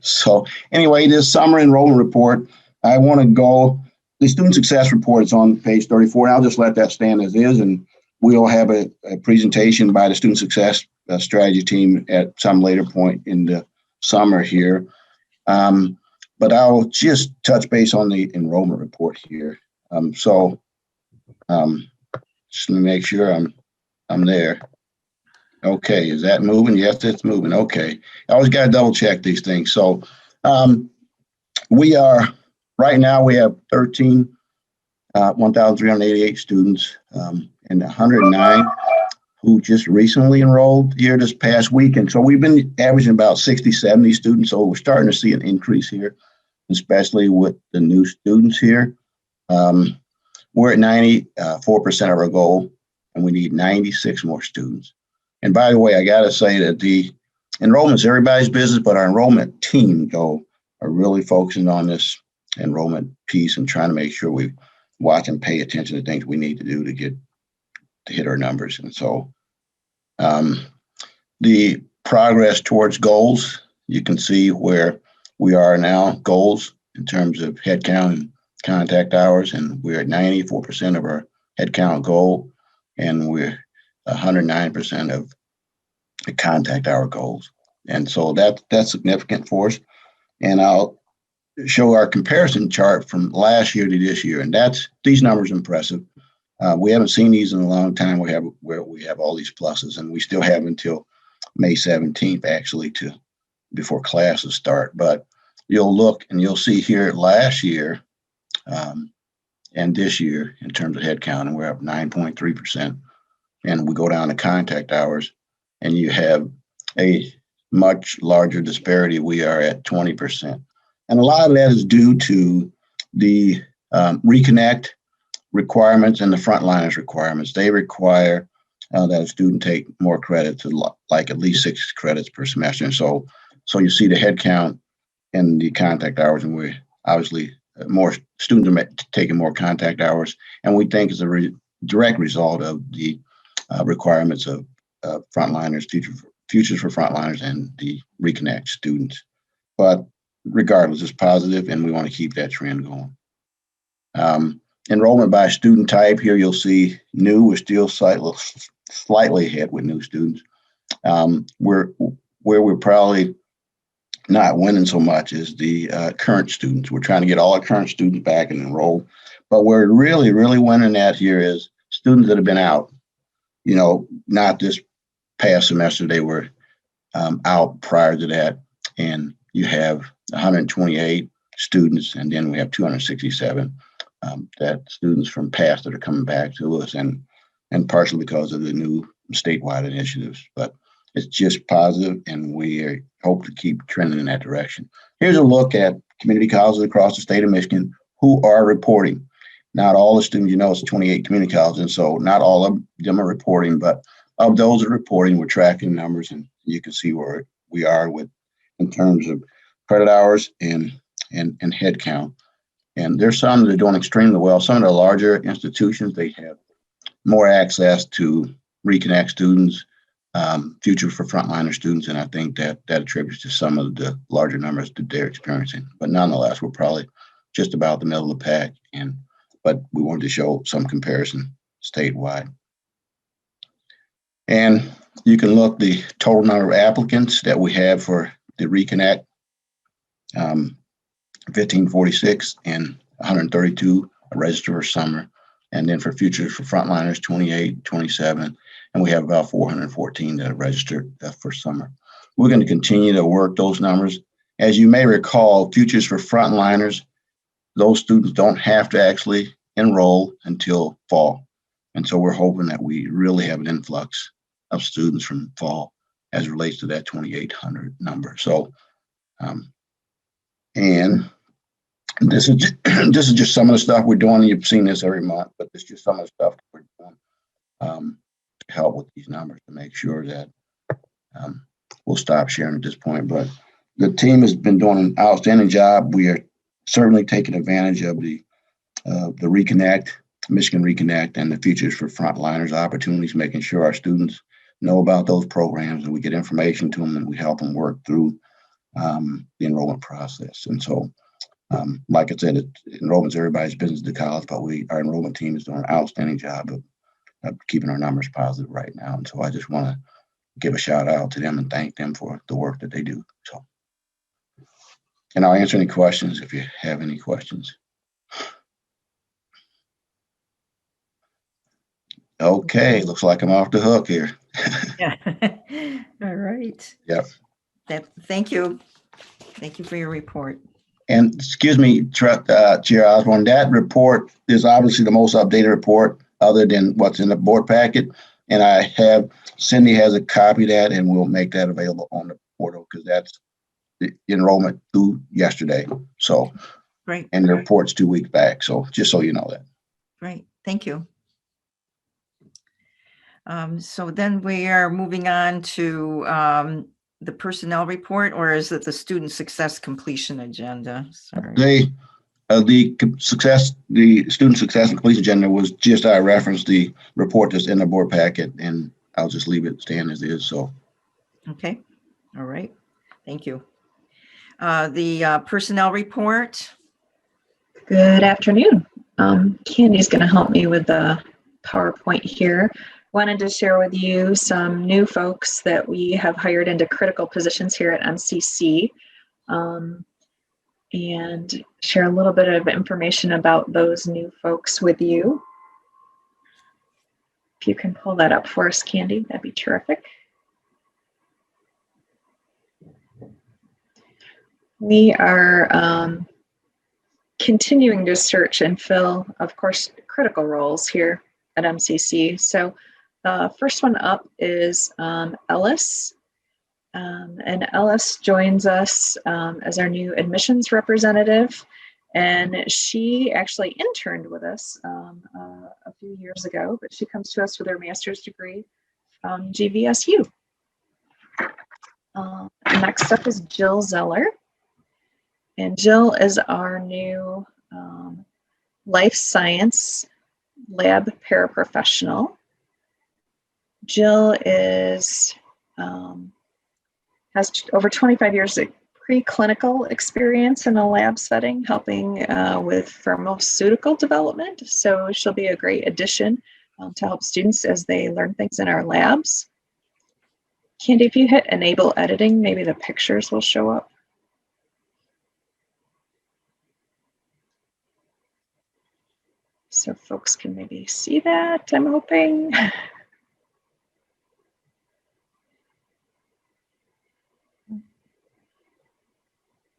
So anyway, this summer enrollment report, I want to go, the student success report is on page 34, and I'll just let that stand as is, and we'll have a presentation by the student success strategy team at some later point in the summer here. But I'll just touch base on the enrollment report here. Just to make sure I'm there. Okay, is that moving? Yes, it's moving. Okay. I always got to double check these things. So we are, right now we have 1,388 students and 109 who just recently enrolled here this past week. And so we've been averaging about 60, 70 students. So we're starting to see an increase here, especially with the new students here. We're at 94% of our goal, and we need 96 more students. And by the way, I got to say that the enrollment's everybody's business, but our enrollment team, though, are really focusing on this enrollment piece and trying to make sure we watch and pay attention to things we need to do to hit our numbers. And so the progress towards goals, you can see where we are now, goals in terms of headcount and contact hours, and we're at 94% of our headcount goal, and we're 109% of the contact hour goals. And so that's significant for us. And I'll show our comparison chart from last year to this year, and these numbers are impressive. We haven't seen these in a long time. Where we have all these pluses, and we still have until May 17th actually before classes start. But you'll look and you'll see here last year and this year in terms of headcount, and we're up 9.3%. And we go down to contact hours, and you have a much larger disparity. We are at 20%. And a lot of that is due to the reconnect requirements and the frontliners requirements. They require that a student take more credits, like at least 6 credits per semester. And so you see the headcount and the contact hours, and we're obviously more students are taking more contact hours, and we think it's a direct result of the requirements of frontliners, futures for frontliners, and the reconnect students. But regardless, it's positive, and we want to keep that trend going. Enrollment by student type, here you'll see new, we're still slightly ahead with new students. Where we're probably not winning so much is the current students. We're trying to get all our current students back and enroll, but we're really, really winning at here is students that have been out, not this past semester, they were out prior to that. And you have 128 students, and then we have 267 that students from past that are coming back to us, and partially because of the new statewide initiatives. But it's just positive, and we hope to keep trending in that direction. Here's a look at community colleges across the state of Michigan who are reporting. Not all the students, it's 28 community colleges, and so not all of them are reporting, but of those that are reporting, we're tracking numbers, and you can see where we are in terms of credit hours and head count. And there's some that are doing extremely well. Some of the larger institutions, they have more access to reconnect students, future for frontliner students, and I think that attributes to some of the larger numbers that they're experiencing. But nonetheless, we're probably just about the middle of the pack, but we wanted to show some comparison statewide. And you can look the total number of applicants that we have for the reconnect, 1546, and 132 registered for summer. And then for futures for frontliners, 28, 27, and we have about 414 that have registered for summer. We're going to continue to work those numbers. As you may recall, futures for frontliners, those students don't have to actually enroll until fall. And so we're hoping that we really have an influx of students from fall as it relates to that 2,800 number. So, and this is just some of the stuff we're doing. You've seen this every month, but this is just some of the stuff we're doing to help with these numbers to make sure that we'll stop sharing at this point. But the team has been doing an outstanding job. We are certainly taking advantage of the Reconnect, Michigan Reconnect, and the Futures for Frontliners opportunities, making sure our students know about those programs and we get information to them and we help them work through the enrollment process. And so, like I said, enrollment's everybody's business to college, but our enrollment team is doing an outstanding job of keeping our numbers positive right now. And so I just want to give a shout out to them and thank them for the work that they do. So, and I'll answer any questions if you have any questions. Okay, looks like I'm off the hook here. Yeah. All right. Yep. Thank you. Thank you for your report. And excuse me, Chair Osborne, that report is obviously the most updated report other than what's in the board packet. And Cindy has a copy of that, and we'll make that available on the portal because that's the enrollment through yesterday. So, Great. And the report's 2 weeks back. So just so you know that. Great. Thank you. So then we are moving on to the personnel report, or is it the student success completion agenda? Sorry. The student success and completion agenda was just, I referenced the report that's in the board packet, and I'll just leave it stand as is. So. Okay. All right. Thank you. The personnel report. Good afternoon. Candy's going to help me with the PowerPoint here. Wanted to share with you some new folks that we have hired into critical positions here at MCC, and share a little bit of information about those new folks with you. If you can pull that up for us, Candy, that'd be terrific. We are continuing to search and fill, of course, critical roles here at MCC. So the first one up is Ellis. And Ellis joins us as our new admissions representative. And she actually interned with us a few years ago, but she comes to us with her master's degree from GVSU. Next up is Jill Zeller. And Jill is our new life science lab paraprofessional. Jill has over 25 years of preclinical experience in a lab setting, helping with pharmaceutical development. So she'll be a great addition to help students as they learn things in our labs. Candy, if you hit enable editing, maybe the pictures will show up. So folks can maybe see that, I'm hoping.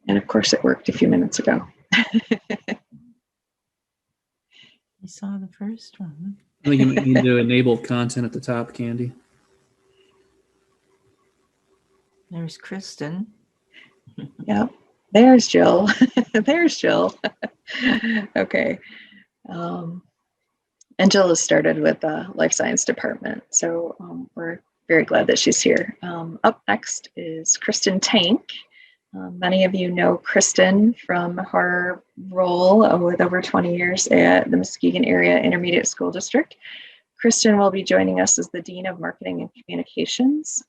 And of course it worked a few minutes ago. You saw the first one. I think you might need to enable content at the top, Candy. There's Kristen. Yep, there's Jill. There's Jill. Okay. And Jill has started with the life science department, so we're very glad that she's here. Up next is Kristen Tank. Many of you know Kristen from her role with over 20 years at the Muskegon Area Intermediate School District. Kristen will be joining us as the Dean of Marketing and Communications.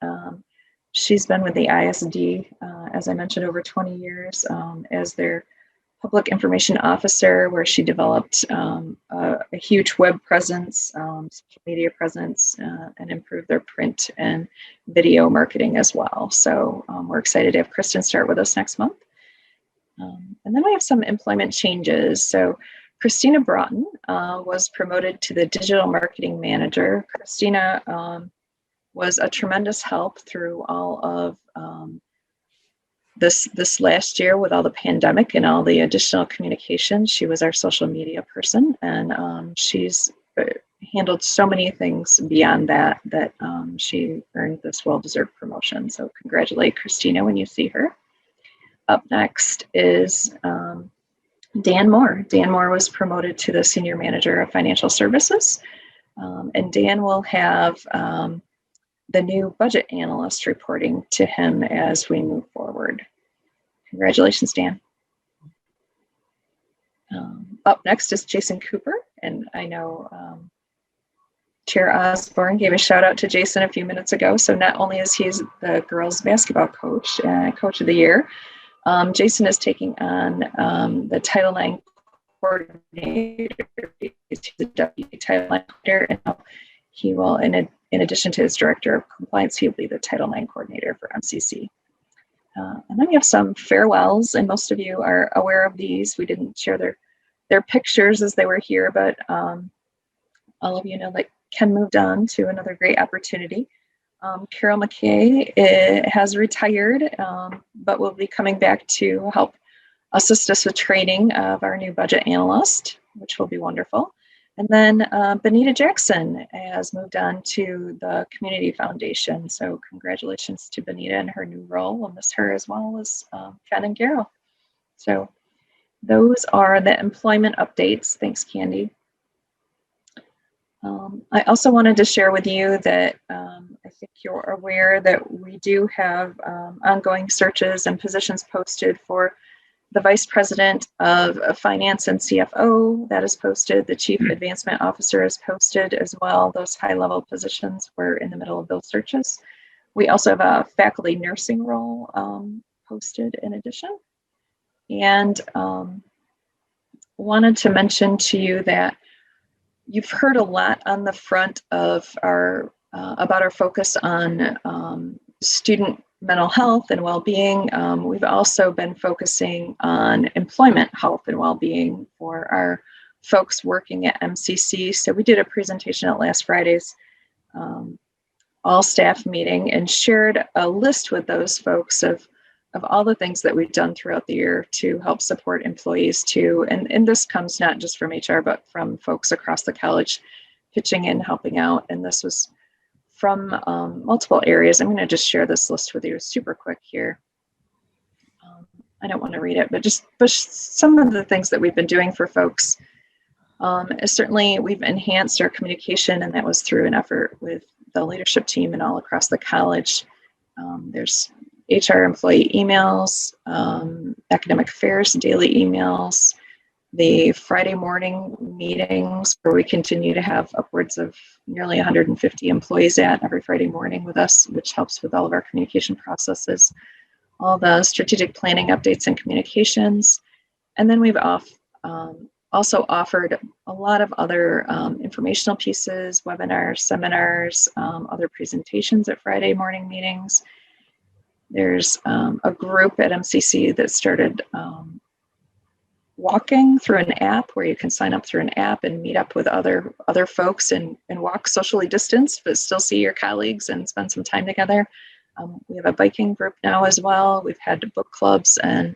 She's been with the ISD, as I mentioned, over 20 years as their public information officer, where she developed a huge web presence, social media presence, and improved their print and video marketing as well. So we're excited to have Kristen start with us next month. And then we have some employment changes. So Christina Broughton was promoted to the digital marketing manager. Christina was a tremendous help through all of this last year with all the pandemic and all the additional communication. She was our social media person, and she's handled so many things beyond that she earned this well-deserved promotion. So congratulate Christina when you see her. Up next is Dan Moore. Dan Moore was promoted to the Senior Manager of Financial Services. And Dan will have the new budget analyst reporting to him as we move forward. Congratulations, Dan. Up next is Jason Cooper. And I know Chair Osborne gave a shout out to Jason a few minutes ago. So not only is he the girls basketball coach, coach of the year, Jason is taking on the Title IX coordinator. He's the deputy Title IX coordinator, and he will, in addition to his director of compliance, he will be the Title IX coordinator for MCC. And then we have some farewells, and most of you are aware of these. We didn't share their pictures as they were here, but all of you know that Ken moved on to another great opportunity. Carol McKay has retired, but will be coming back to help assist us with training of our new budget analyst, which will be wonderful. And then Benita Jackson has moved on to the Community Foundation. So congratulations to Benita in her new role. We'll miss her as well as Ken and Carol. So those are the employment updates. Thanks, Candy. I also wanted to share with you that I think you're aware that we do have ongoing searches and positions posted for the Vice President of Finance and CFO. That is posted. The Chief Advancement Officer is posted as well. Those high-level positions, we're in the middle of those searches. We also have a faculty nursing role posted in addition. And wanted to mention to you that you've heard a lot on the front of our about our focus on student mental health and well-being. We've also been focusing on employment health and well-being for our folks working at MCC. So we did a presentation at last Friday's all staff meeting and shared a list with those folks of all the things that we've done throughout the year to help support employees too. And this comes not just from HR, but from folks across the college pitching in, helping out. And this was from multiple areas. I'm going to just share this list with you super quick here. I don't want to read it, but just some of the things that we've been doing for folks. Certainly we've enhanced our communication, and that was through an effort with the leadership team and all across the college. There's HR employee emails, academic affairs, daily emails, the Friday morning meetings where we continue to have upwards of nearly 150 employees at every Friday morning with us, which helps with all of our communication processes, all the strategic planning updates and communications. And then we've also offered a lot of other informational pieces, webinars, seminars, other presentations at Friday morning meetings. There's a group at MCC that started walking through an app where you can sign up through an app and meet up with other folks and walk socially distanced, but still see your colleagues and spend some time together. We have a biking group now as well. We've had book clubs and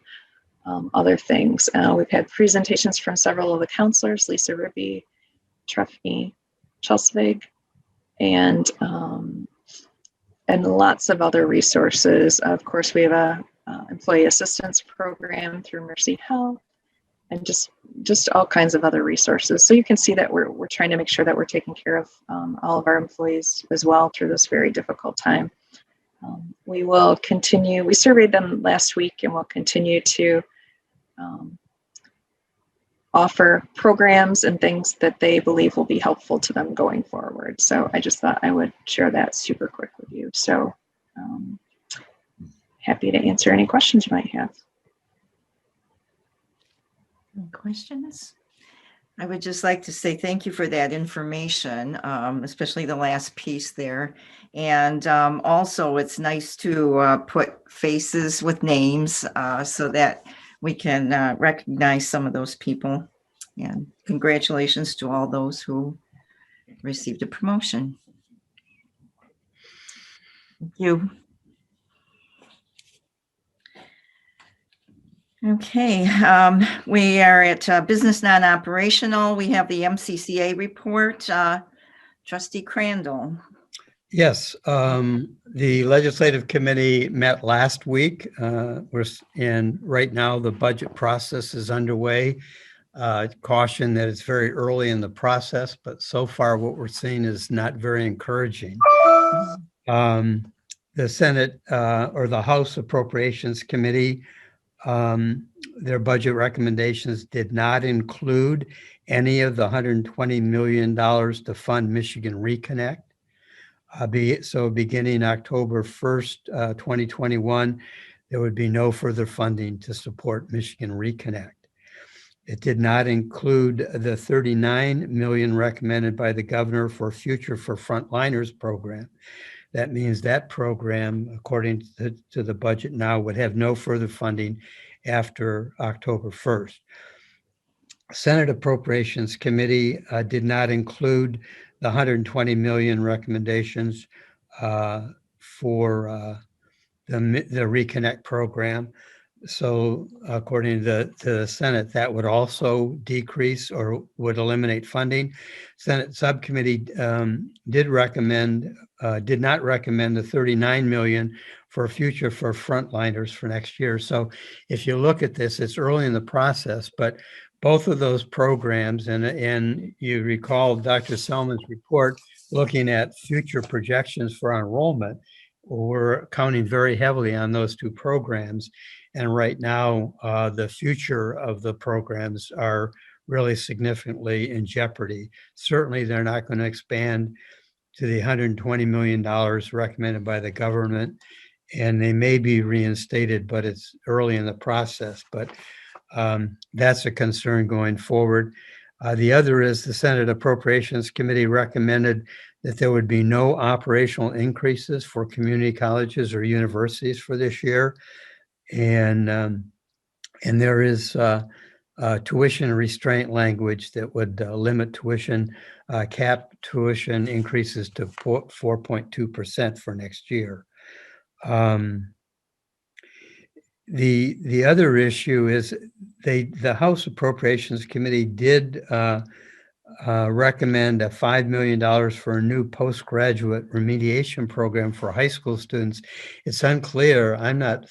other things. We've had presentations from several of the counselors, Lisa Ribby, Treffy, Chelsvig, and lots of other resources. Of course, we have a employee assistance program through Mercy Health, and just all kinds of other resources. So you can see that we're trying to make sure that we're taking care of all of our employees as well through this very difficult time. We will continue, we surveyed them last week, and we'll continue to offer programs and things that they believe will be helpful to them going forward. So I just thought I would share that super quick with you. So happy to answer any questions you might have. Any questions? I would just like to say thank you for that information, especially the last piece there. And also it's nice to put faces with names so that we can recognize some of those people. And congratulations to all those who received a promotion. Thank you. Okay, we are at business non-operational. We have the MCCA report. Trustee Crandall. Yes, the Legislative Committee met last week. And right now the budget process is underway. Caution that it's very early in the process, but so far what we're seeing is not very encouraging. The Senate or the House Appropriations Committee, their budget recommendations did not include any of the $120 million to fund Michigan Reconnect. So beginning October 1st, 2021, there would be no further funding to support Michigan Reconnect. It did not include the $39 million recommended by the governor for Future for Frontliners program. That means that program, according to the budget now, would have no further funding after October 1st. Senate Appropriations Committee did not include the $120 million recommendations for the Reconnect program. So according to the Senate, that would also decrease or would eliminate funding. Senate Subcommittee did not recommend the $39 million for Future for Frontliners for next year. So if you look at this, it's early in the process, but both of those programs, and you recall Dr. Selman's report looking at future projections for enrollment, we're counting very heavily on those two programs. And right now, the future of the programs are really significantly in jeopardy. Certainly, they're not going to expand to the $120 million recommended by the government, and they may be reinstated, but it's early in the process. But that's a concern going forward. The other is the Senate Appropriations Committee recommended that there would be no operational increases for community colleges or universities for this year. And there is tuition restraint language that would limit tuition, cap tuition increases to 4.2% for next year. The other issue is the House Appropriations Committee did recommend a $5 million for a new postgraduate remediation program for high school students. It's unclear. I'm not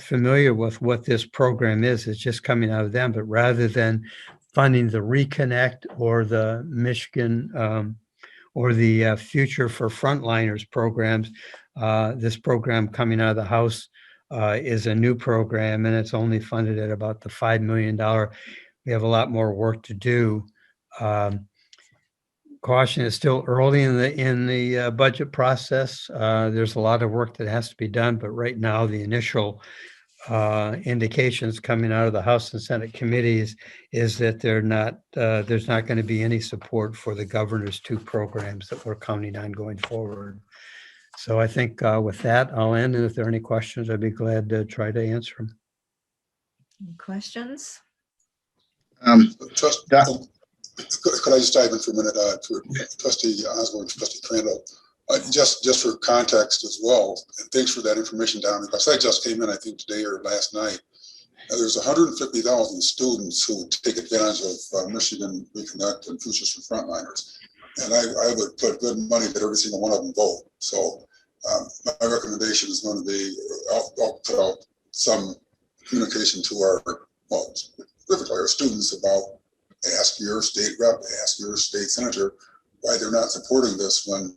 familiar with what this program is. It's just coming out of them. But rather than funding the Reconnect or the Michigan or the Future for Frontliners programs, this program coming out of the House is a new program, and it's only funded at about the $5 million. We have a lot more work to do. Caution is still early in the budget process. There's a lot of work that has to be done, but right now the initial indications coming out of the House and Senate committees is that there's not going to be any support for the governor's two programs that we're counting on going forward. So I think with that, I'll end. And if there are any questions, I'd be glad to try to answer them. Any questions? Could I just dive in for a minute for Trustee Osborne and Trustee Crandall? Just for context as well, and thanks for that information, Don, because I just came in, I think today or last night. There's 150,000 students who take advantage of Michigan Reconnect and Futures for Frontliners. And I would put good money that every single one of them vote. So my recommendation is going to be, I'll put out some communication to our students about, ask your state rep, ask your state senator why they're not supporting this when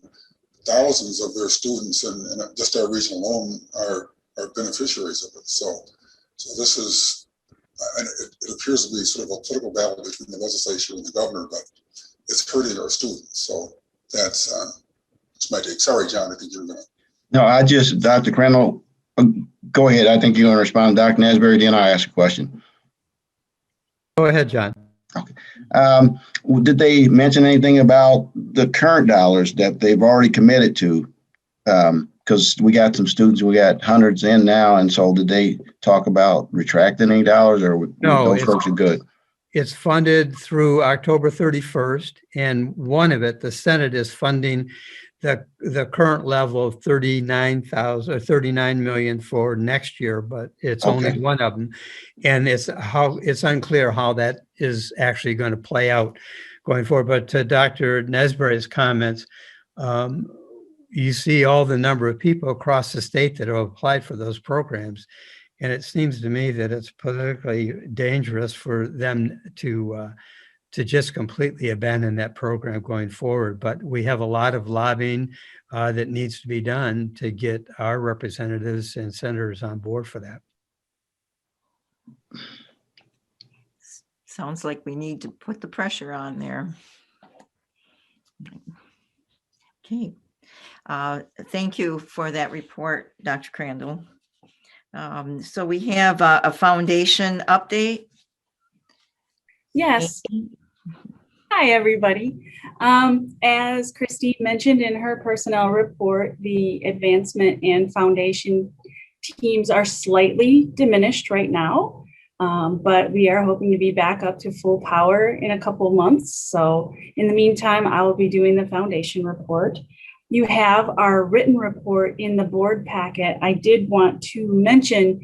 thousands of their students and just our region alone are beneficiaries of it. So this is, and it appears to be sort of a political battle between the legislature and the governor, but it's hurting our students. So that's my take. Sorry, John, I think you're gonna. No, Dr. Crandall, go ahead. I think you're gonna respond. Dr. Nasbury, then I ask a question. Go ahead, John. Okay. Did they mention anything about the current dollars that they've already committed to because we got some students, we got hundreds in now, and so did they talk about retracting any dollars, or No, those folks are good? It's funded through October 31st, and one of it, the Senate is funding the current level of 39,000 or 39 million for next year, but it's only Okay. one of them. And it's unclear how that is actually going to play out going forward. But to Dr. Nesbury's comments, you see all the number of people across the state that have applied for those programs. And it seems to me that it's politically dangerous for them to just completely abandon that program going forward. But we have a lot of lobbying that needs to be done to get our representatives and senators on board for that. Sounds like we need to put the pressure on there. Okay. Thank you for that report, Dr. Crandall. So we have a foundation update. Yes. Hi, everybody. As Christine mentioned in her personnel report, the advancement and foundation teams are slightly diminished right now, but we are hoping to be back up to full power in a couple of months. So in the meantime, I will be doing the foundation report. You have our written report in the board packet. I did want to mention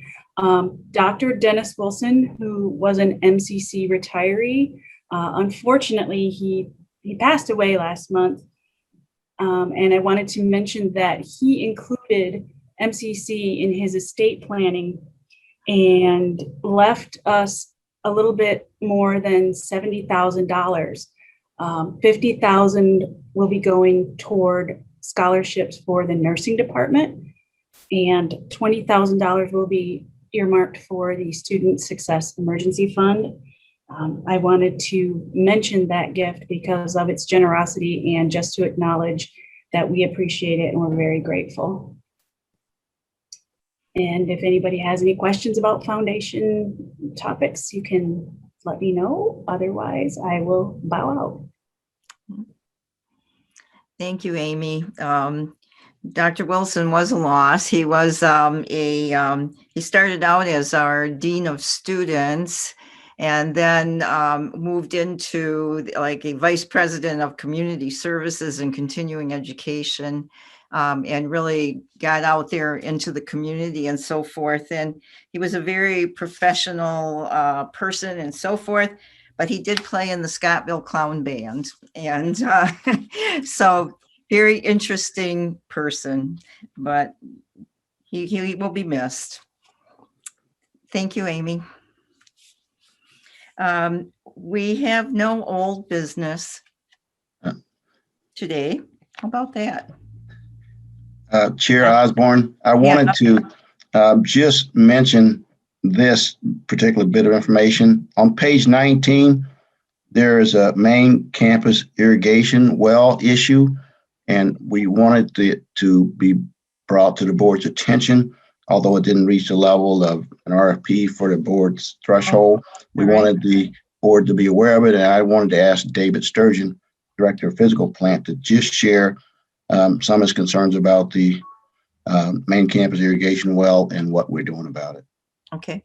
Dr. Dennis Wilson, who was an MCC retiree. Unfortunately, he passed away last month. And I wanted to mention that he included MCC in his estate planning and left us a little bit more than $70,000. $50,000 will be going toward scholarships for the nursing department, and $20,000 will be earmarked for the Student Success Emergency Fund. I wanted to mention that gift because of its generosity and just to acknowledge that we appreciate it and we're very grateful. And if anybody has any questions about foundation topics, you can let me know. Otherwise, I will bow out. Thank you, Amy. Dr. Wilson was a loss. He was he started out as our Dean of Students and then moved into like a Vice President of Community Services and Continuing Education, and really got out there into the community and so forth. And he was a very professional person and so forth. But he did play in the Scottville Clown Band. And so very interesting person, but he will be missed. Thank you, Amy. We have no old business today. How about that? Chair Osborne, I wanted to just mention this particular bit of information. On page 19, there is a main campus irrigation well issue, and we wanted it to be brought to the board's attention, although it didn't reach the level of an RFP for the board's threshold. We wanted the board to be aware of it, and I wanted to ask David Sturgeon, Director of Fiscal Plant, to just share some of his concerns about the main campus irrigation well and what we're doing about it. Okay.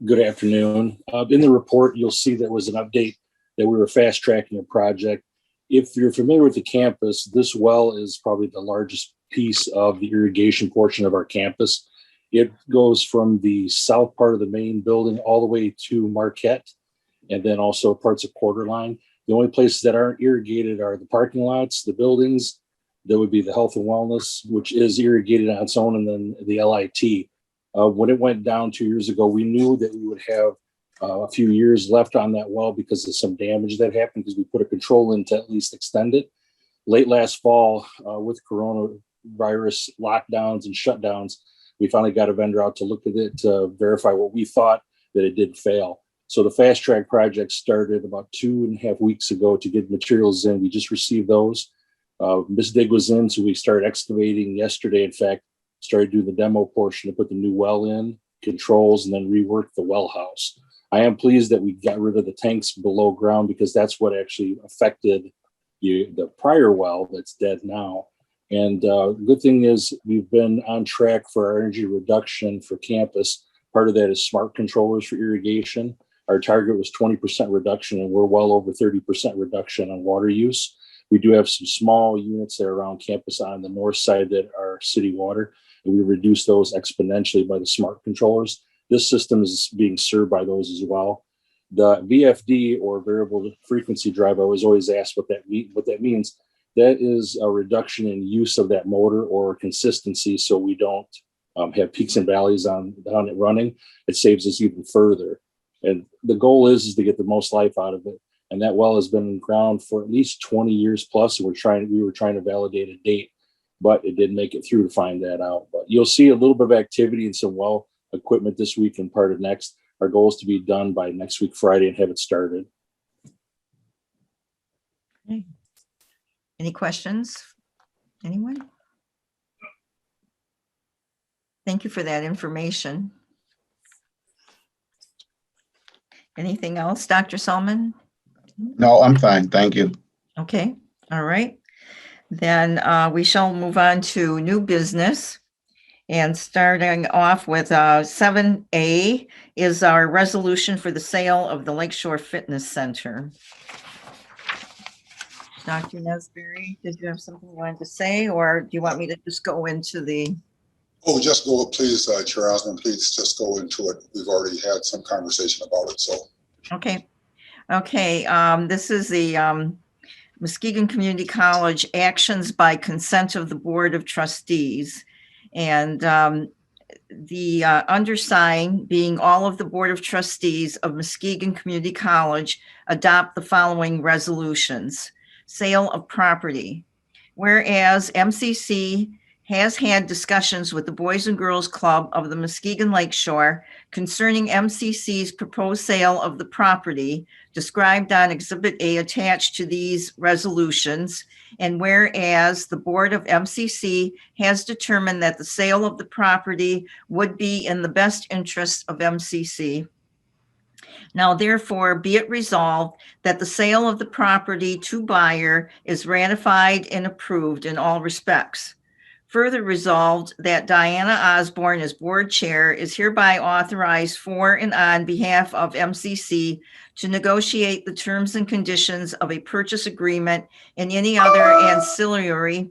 Good afternoon. In the report, you'll see there was an update that we were fast tracking a project. If you're familiar with the campus, this well is probably the largest piece of the irrigation portion of our campus. It goes from the south part of the main building all the way to Marquette, and then also parts of Quarterline. The only places that aren't irrigated are the parking lots, the buildings. There would be the health and wellness, which is irrigated on its own, and then the LIT. When it went down 2 years ago, we knew that we would have a few years left on that well because of some damage that happened because we put a control in to at least extend it. Late last fall, with coronavirus lockdowns and shutdowns, we finally got a vendor out to look at it to verify what we thought that it did fail. So the fast track project started about 2.5 weeks ago to get materials in. We just received those. Miss Dig was in, so we started excavating yesterday. In fact, started doing the demo portion to put the new well in, controls, and then rework the well house. I am pleased that we got rid of the tanks below ground because that's what actually affected the prior well that's dead now. And the good thing is we've been on track for our energy reduction for campus. Part of that is smart controllers for irrigation. Our target was 20% reduction, and we're well over 30% reduction on water use. We do have some small units that are around campus on the north side that are city water, and we reduce those exponentially by the smart controllers. This system is being served by those as well. The VFD, or variable frequency drive, I was always asked what that means. That is a reduction in use of that motor or consistency, so we don't have peaks and valleys on it running. It saves us even further. And the goal is to get the most life out of it. And that well has been in ground for at least 20 years plus. And we were trying to validate a date, but it didn't make it through to find that out. But you'll see a little bit of activity and some well equipment this week and part of next. Our goal is to be done by next week, Friday, and have it started. Okay. Any questions? Anyone? Thank you for that information. Anything else, Dr. Solomon? No, I'm fine. Thank you. Okay, all right. Then we shall move on to new business. And starting off with 7A is our resolution for the sale of the Lakeshore Fitness Center. Dr. Nesbury, did you have something you wanted to say, or do you want me to just go into the? Oh, just go, please, Chair Osborne, please just go into it. We've already had some conversation about it, so. Okay. This is the Muskegon Community College actions by consent of the Board of Trustees. And the undersigned, being all of the Board of Trustees of Muskegon Community College, adopt the following resolutions. Sale of property. Whereas MCC has had discussions with the Boys and Girls Club of the Muskegon Lakeshore concerning MCC's proposed sale of the property described on Exhibit A attached to these resolutions. And whereas the Board of MCC has determined that the sale of the property would be in the best interest of MCC. Now, therefore, be it resolved that the sale of the property to buyer is ratified and approved in all respects. Further resolved that Diana Osborne, as board chair, is hereby authorized for and on behalf of MCC to negotiate the terms and conditions of a purchase agreement and any other ancillary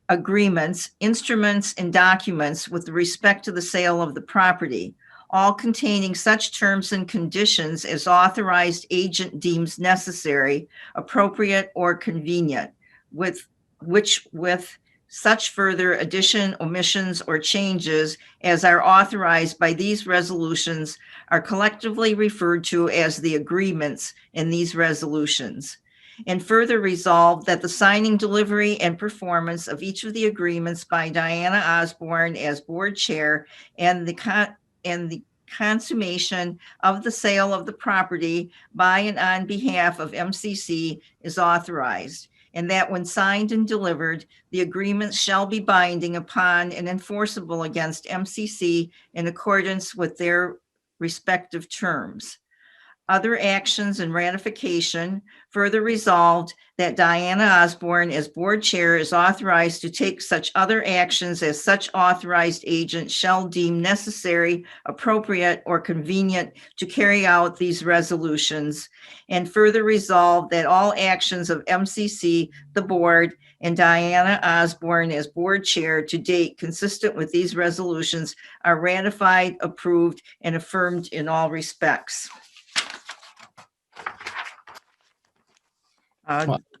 agreements, instruments, and documents with respect to the sale of the property, all containing such terms and conditions as authorized agent deems necessary, appropriate, or convenient, with such further addition, omissions, or changes as are authorized by these resolutions are collectively referred to as the agreements in these resolutions. And further resolved that the signing, delivery, and performance of each of the agreements by Diana Osborne as board chair and the consummation of the sale of the property by and on behalf of MCC is authorized, and that when signed and delivered, the agreements shall be binding upon and enforceable against MCC in accordance with their respective terms. Other actions and ratification. Further resolved that Diana Osborne as board chair is authorized to take such other actions as such authorized agent shall deem necessary, appropriate, or convenient to carry out these resolutions. And further resolved that all actions of MCC, the board, and Diana Osborne as board chair to date consistent with these resolutions are ratified, approved, and affirmed in all respects.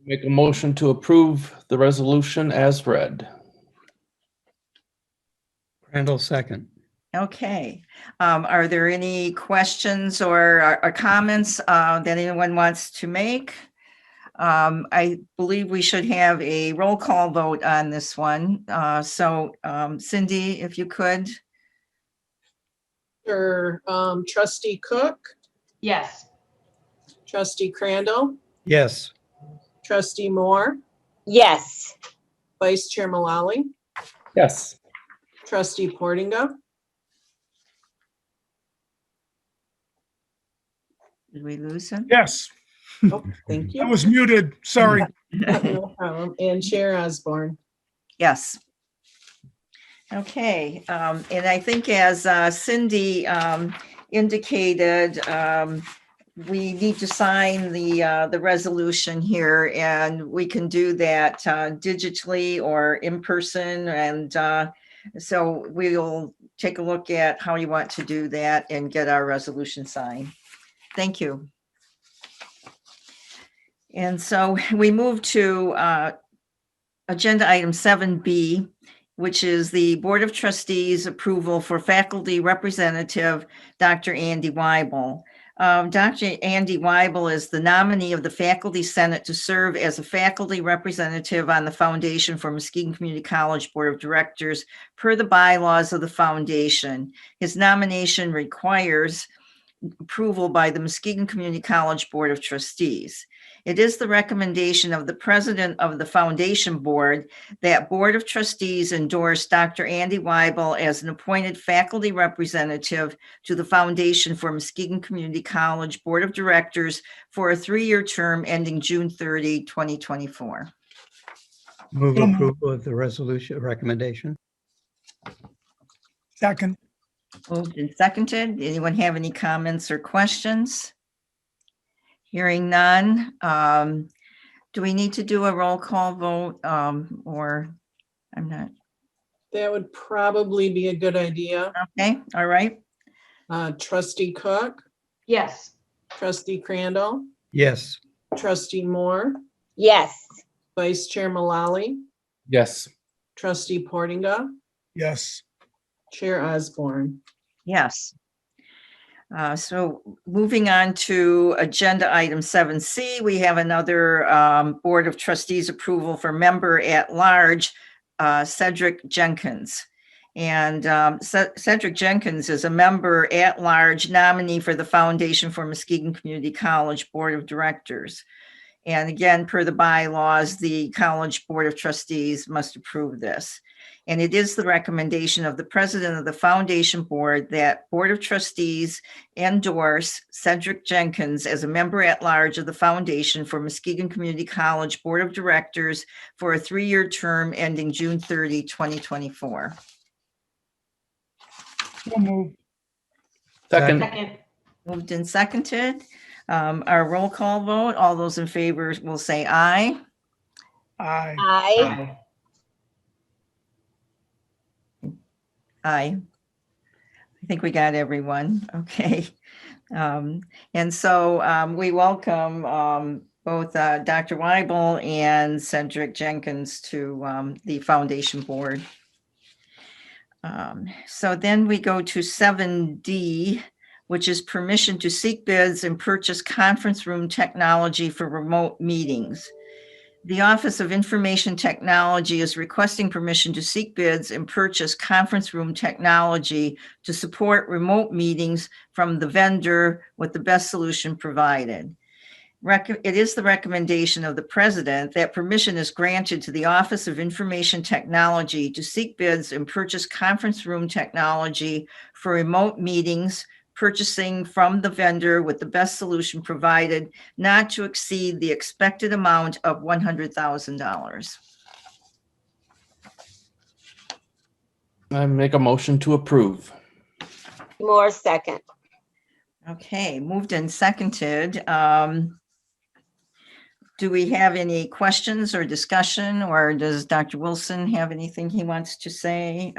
Make a motion to approve the resolution as read. Randall, second. Okay. Are there any questions or comments that anyone wants to make? I believe we should have a roll call vote on this one. So Cindy, if you could. Sure. Trustee Cook, Yes. Trustee Crandall, Yes. Trustee Moore, Yes. Vice Chair Malali, Yes. Trustee Portinga, Did we lose him? Yes, oh, thank I you. was muted. Sorry. No problem. And Chair Osborne. Yes. Okay, and I think as Cindy indicated, we need to sign the resolution here, and we can do that digitally or in person. And so we'll take a look at how you want to do that and get our resolution signed. Thank you. And so we move to agenda item 7B, which is the Board of Trustees approval for faculty representative, Dr. Andy Weibel. Dr. Andy Weibel is the nominee of the Faculty Senate to serve as a faculty representative on the Foundation for Muskegon Community College Board of Directors per the bylaws of the foundation. His nomination requires approval by the Muskegon Community College Board of Trustees. It is the recommendation of the president of the foundation board that Board of Trustees endorse Dr. Andy Weibel as an appointed faculty representative to the Foundation for Muskegon Community College Board of Directors for a 3-year term ending June 30, 2024. Move approval of the resolution recommendation. Second. Moved and seconded. Anyone have any comments or questions? Hearing none. Do we need to do a roll call vote or I'm not? That would probably be a good idea. Okay, all right. Trustee Cook, Yes. Trustee Crandall, Yes. Trustee Moore, Yes. Vice Chair Malali, Yes. Trustee Portinga, Yes. Chair Osborne. Yes. So moving on to agenda item 7C, we have another Board of Trustees approval for member at large, Cedric Jenkins. And Cedric Jenkins is a member at large nominee for the Foundation for Muskegon Community College Board of Directors. And again, per the bylaws, the College Board of Trustees must approve this. And it is the recommendation of the president of the foundation board that Board of Trustees endorse Cedric Jenkins as a member at large of the Foundation for Muskegon Community College Board of Directors for a 3-year term ending June 30, 2024. So moved. Second. Second. Moved and seconded. Our roll call vote, all those in favor will say aye. Aye. Aye. Aye. I think we got everyone. Okay. And so we welcome both Dr. Weibel and Cedric Jenkins to the foundation board. So then we go to 7D, which is permission to seek bids and purchase conference room technology for remote meetings. The Office of Information Technology is requesting permission to seek bids and purchase conference room technology to support remote meetings from the vendor with the best solution provided. It is the recommendation of the president that permission is granted to the Office of Information Technology to seek bids and purchase conference room technology for remote meetings, purchasing from the vendor with the best solution provided, not to exceed the expected amount of $100,000. I make a motion to approve. Moore, second. Okay, moved and seconded. Do we have any questions or discussion, or does Dr. Wilson have anything he wants to say?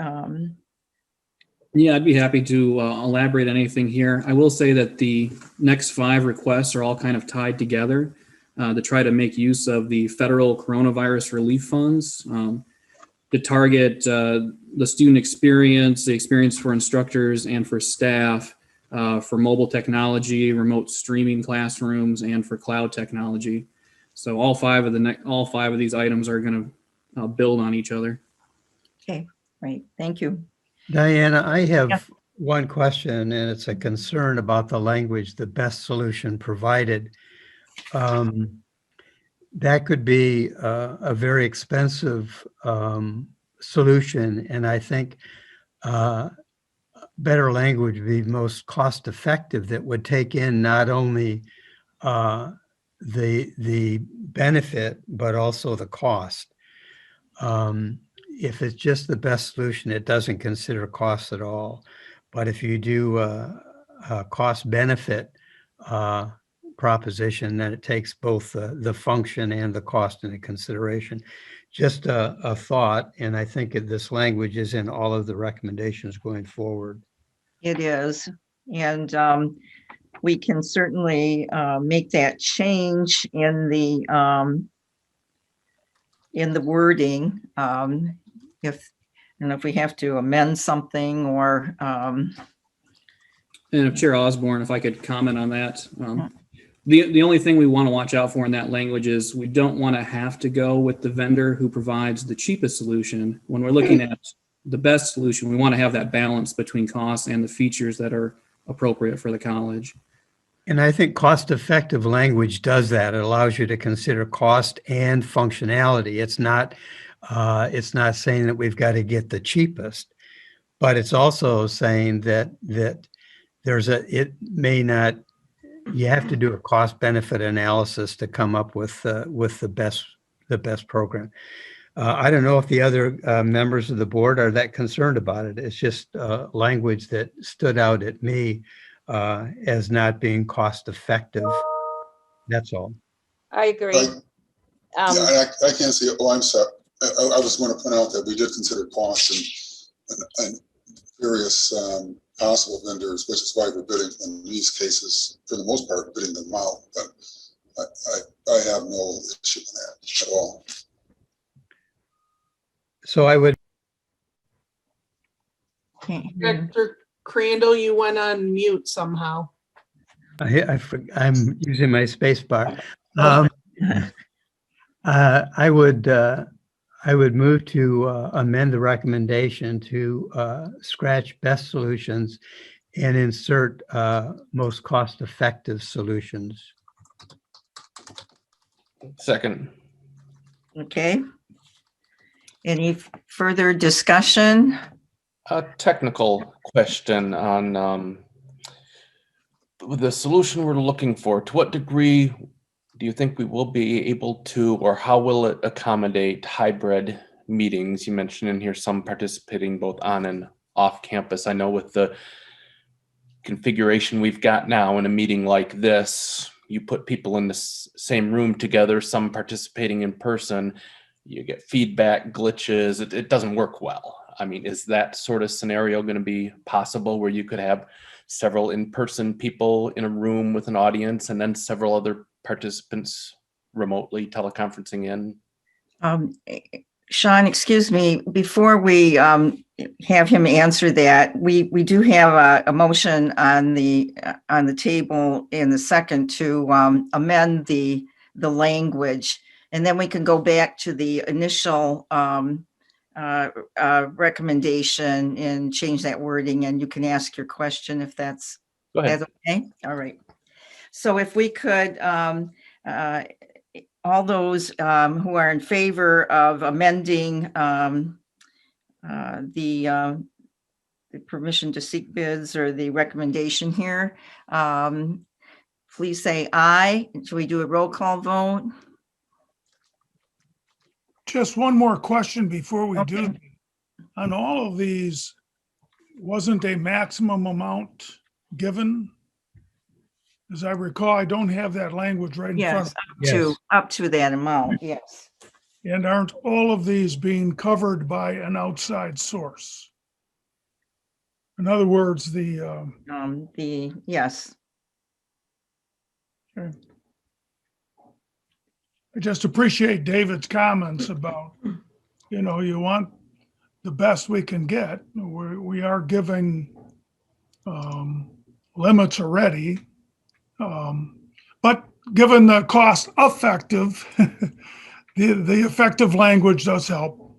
Yeah, I'd be happy to elaborate on anything here. I will say that the next 5 requests are all kind of tied together to try to make use of the federal coronavirus relief funds to target the student experience, the experience for instructors and for staff, for mobile technology, remote streaming classrooms, and for cloud technology. So all 5 of these items are going to build on each other. Okay, great. Thank you. Diana, I have one question, and it's a concern about the language, the best solution provided. That could be a very expensive solution, and I think better language would be most cost effective, that would take in not only the benefit, but also the cost. if it's just the best solution, it doesn't consider costs at all. But if you do a cost benefit proposition, then it takes both the function and the cost into consideration. Just a thought, and I think this language is in all of the recommendations going forward. It is, and we can certainly make that change in the wording. If we have to amend something or. And if Chair Osborne, if I could comment on that. The only thing we want to watch out for in that language is we don't want to have to go with the vendor who provides the cheapest solution. When we're looking at the best solution, we want to have that balance between costs and the features that are appropriate for the college. And I think cost-effective language does that. It allows you to consider cost and functionality. It's not saying that we've got to get the cheapest, but it's also saying that you have to do a cost-benefit analysis to come up with the best program. I don't know if the other members of the board are that concerned about it. It's just language that stood out at me as not being cost-effective. That's all. I agree. Yeah, I can't see it. Oh, I'm sorry. I was going to point out that we did consider cost and various possible vendors, which is why we're bidding in these cases, for the most part, bidding them out. But I have no issue with that at all. So I would. Director Crandall, you went on mute somehow. I'm using my space bar. I would move to amend the recommendation to scratch best solutions and insert most cost-effective solutions. Second. Okay. Any further discussion? A technical question on the solution we're looking for. To what degree do you think we will be able to, or how will it accommodate hybrid meetings? You mentioned in here some participating both on and off campus. I know with the configuration we've got now in a meeting like this, you put people in the same room together, some participating in person, you get feedback, glitches, it doesn't work well. I mean, is that sort of scenario going to be possible where you could have several in-person people in a room with an audience and then several other participants remotely teleconferencing in? Sean, excuse me, before we have him answer that, we do have a motion on the table in the second to amend the language, and then we can go back to the initial recommendation and change that wording, and you can ask your question if that's okay. All right. So if we could, all those who are in favor of amending the permission to seek bids or the recommendation here, please say aye. Should we do a roll call vote? Just one more question before we do. On all of these, wasn't a maximum amount given? As I recall, I don't have that language right in front Yes, of me. up to that amount, yes. And aren't all of these being covered by an outside source? In other words, yes. Okay. I just appreciate David's comments about, you want the best we can get. We are giving limits already. But given the cost effective, the effective language does help.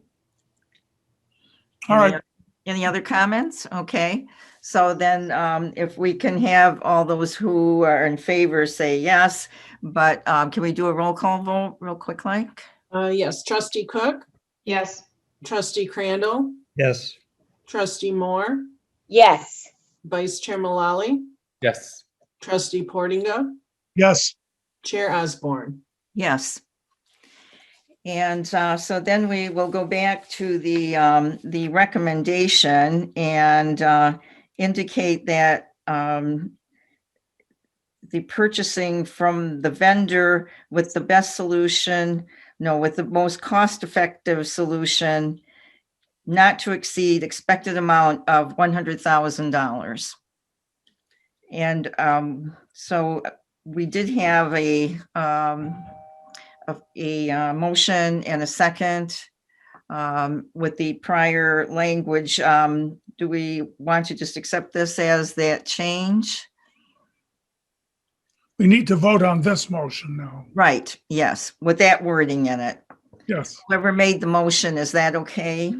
All right. Any other comments? Okay. So then if we can have all those who are in favor say yes, but can we do a roll call vote real quick, like? Yes, Trustee Cook, Yes. Trustee Crandall, Yes. Trustee Moore, Yes. Vice Chair Malali, Yes. Trustee Portinga, Yes. Chair Osborne. Yes. And so then we will go back to the recommendation and indicate that the purchasing from the vendor with the best solution, no, with the most cost-effective solution, not to exceed expected amount of $100,000. And so we did have a motion and a second with the prior language. Do we want to just accept this as that change? We need to vote on this motion now. Right, yes, with that wording in it. Yes. Whoever made the motion, is that okay?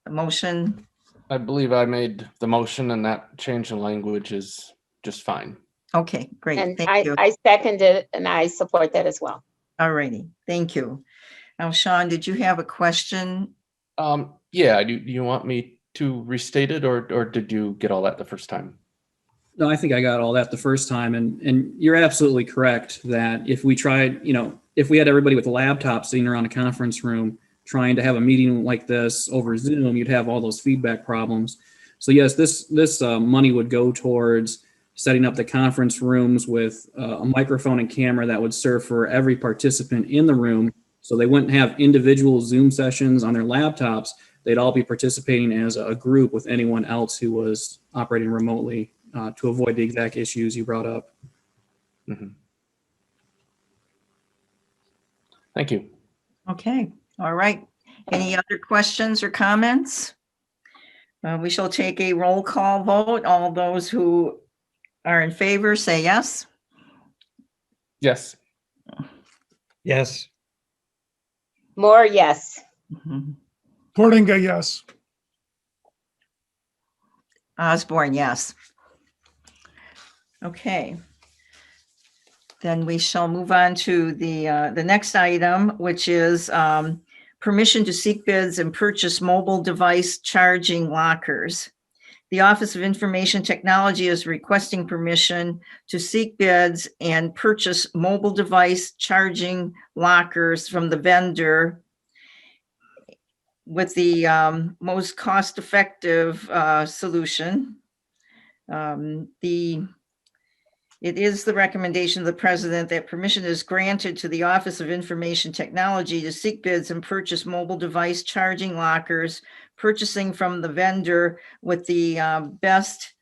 The motion? I believe I made the motion and that change in language is just fine. Okay, great. And Thank you. I second it and I support that as well. All righty, thank you. Now, Sean, did you have a question? Yeah, do you want me to restate it or did you get all that the first time? No, I think I got all that the first time, and you're absolutely correct that if we tried, if we had everybody with laptops sitting around a conference room trying to have a meeting like this over Zoom, you'd have all those feedback problems. So yes, this money would go towards setting up the conference rooms with a microphone and camera that would serve for every participant in the room. So they wouldn't have individual Zoom sessions on their laptops. They'd all be participating as a group with anyone else who was operating remotely to avoid the exact issues you brought up. Mm-hmm. Thank you. Okay, all right. Any other questions or comments? We shall take a roll call vote. All those who are in favor, say yes. Yes. Yes. Moore, yes. Portinga, yes. Osborne, yes. Okay. Then we shall move on to the next item, which is permission to seek bids and purchase mobile device charging lockers. The Office of Information Technology is requesting permission to seek bids and purchase mobile device charging lockers from the vendor with the most cost-effective solution. It is the recommendation of the president that permission is granted to the Office of Information Technology to seek bids and purchase mobile device charging lockers, purchasing from the vendor with the best.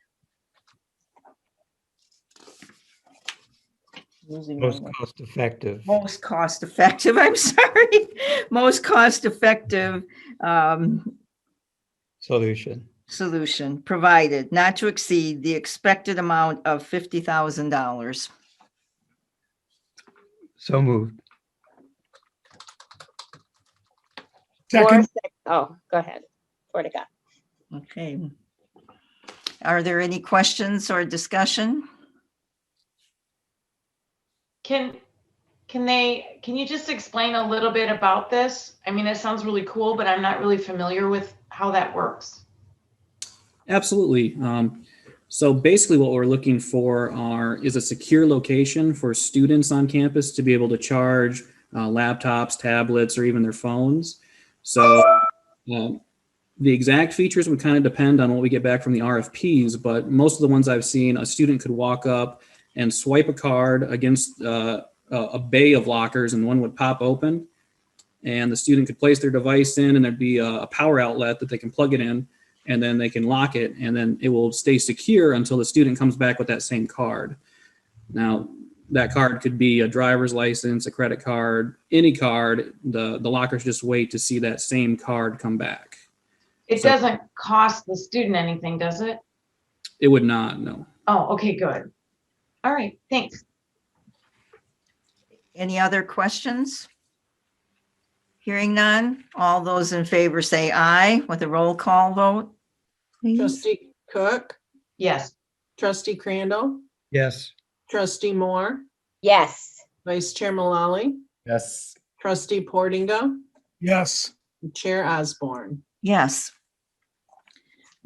Most cost effective. Most cost effective, I'm sorry. Most cost effective solution provided, not to exceed the expected amount of $50,000. So moved. Second. Oh, go ahead. Portinga. Okay. Are there any questions or discussion? Can you just explain a little bit about this? I mean, it sounds really cool, but I'm not really familiar with how that works. Absolutely. So basically what we're looking for is a secure location for students on campus to be able to charge laptops, tablets, or even their phones. So the exact features would kind of depend on what we get back from the RFPs, but most of the ones I've seen, a student could walk up and swipe a card against a bay of lockers and one would pop open and the student could place their device in and there'd be a power outlet that they can plug it in and then they can lock it and then it will stay secure until the student comes back with that same card. Now, that card could be a driver's license, a credit card, any card. The lockers just wait to see that same card come back. It doesn't cost the student anything, does it? It would not, no. Oh, okay, good. All right, thanks. Any other questions? Hearing none, all those in favor say aye with a roll call vote. Please. Trustee Cook, Yes. trustee Crandall, Yes. trustee Moore, Yes. vice chair Malali, Yes. trustee Portinga, Yes. and chair Osborne. Yes.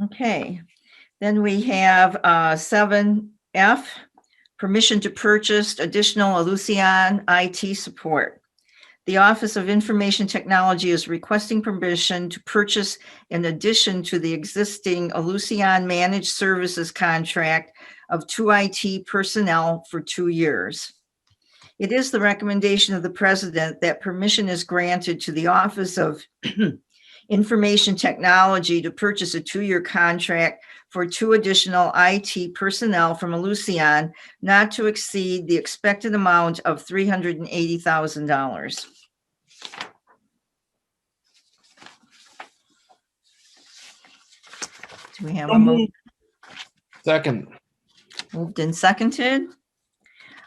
Okay, then we have 7F, permission to purchase additional Ellucian IT support. The Office of Information Technology is requesting permission to purchase in addition to the existing Ellucian Managed Services contract of 2 IT personnel for 2 years. It is the recommendation of the President that permission is granted to the Office of Information Technology to purchase a 2-year contract for 2 additional IT personnel from Ellucian, not to exceed the expected amount of $380,000. Do we have a motion? Second. Moved and seconded.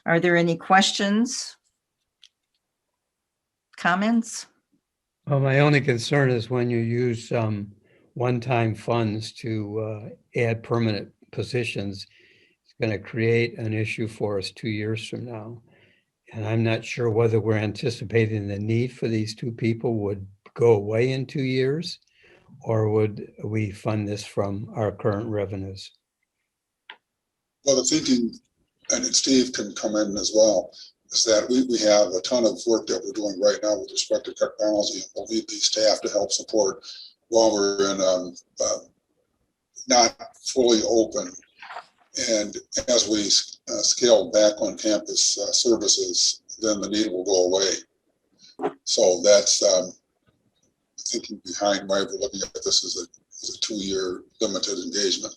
Are there any questions? Comments? Well, my only concern is when you use one-time funds to add permanent positions, it's going to create an issue for us 2 years from now. And I'm not sure whether we're anticipating the need for these 2 people would go away in 2 years, or would we fund this from our current revenues? Well, the thinking, and Steve can come in as well, is that we have a ton of work that we're doing right now with respect to technology. We'll need these staff to help support while we're in not fully open. And as we scale back on campus services, then the need will go away. So that's thinking behind why we're looking at this as a 2-year limited engagement.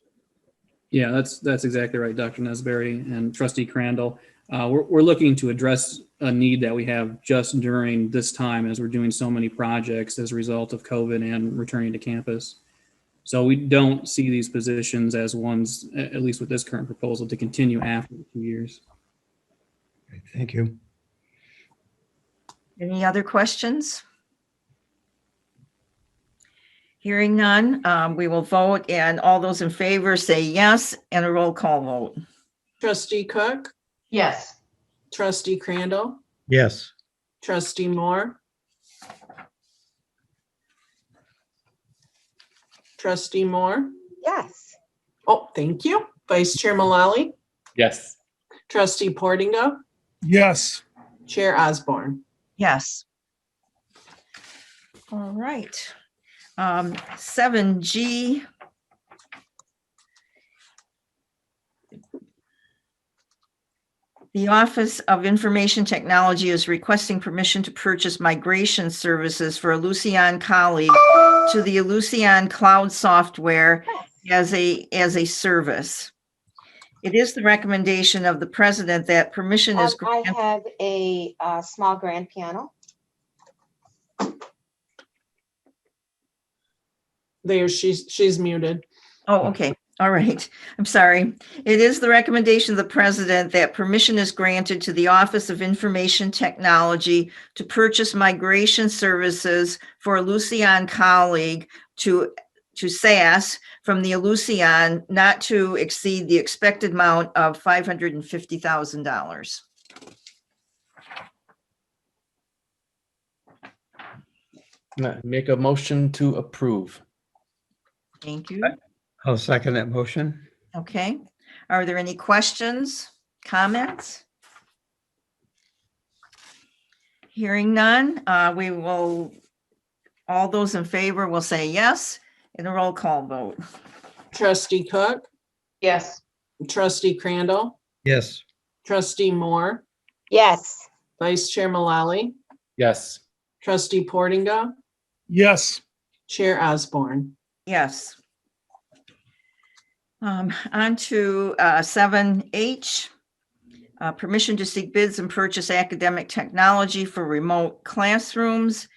Yeah, that's exactly right, Dr. Nesberry and Trustee Crandall. We're looking to address a need that we have just during this time as we're doing so many projects as a result of COVID and returning to campus. So we don't see these positions as ones, at least with this current proposal, to continue after the 2 years. Thank you. Any other questions? Hearing none, we will vote, and all those in favor say yes, and a roll call vote. Trustee Cook, Yes. Trustee Crandall, Yes. Trustee Moore, Trustee Moore. Yes. Oh, thank you. Vice Chair Mullally, Yes. Trustee Portinga, Yes. Chair Osborne. Yes. All right. 7G. The Office of Information Technology is requesting permission to purchase migration services for Ellucian colleague to the Ellucian cloud software as a service. It is the recommendation of the President that permission is I granted. have a small grand piano. There, she's muted. Oh, okay. All right. I'm sorry. It is the recommendation of the President that permission is granted to the Office of Information Technology to purchase migration services for Ellucian colleague to SAS from the Ellucian, not to exceed the expected amount of $550,000. Make a motion to approve. Thank you. I'll second that motion. Okay. Are there any questions, comments? Hearing none, we will, all those in favor will say yes in a roll call vote. Trustee Cook, Yes. Trustee Crandall, Yes. Trustee Moore, Yes. Vice Chair Mullally, Yes. Trustee Portinga, Yes. Chair Osborne. Yes. On to 7H, permission to seek bids and purchase academic technology for remote classrooms.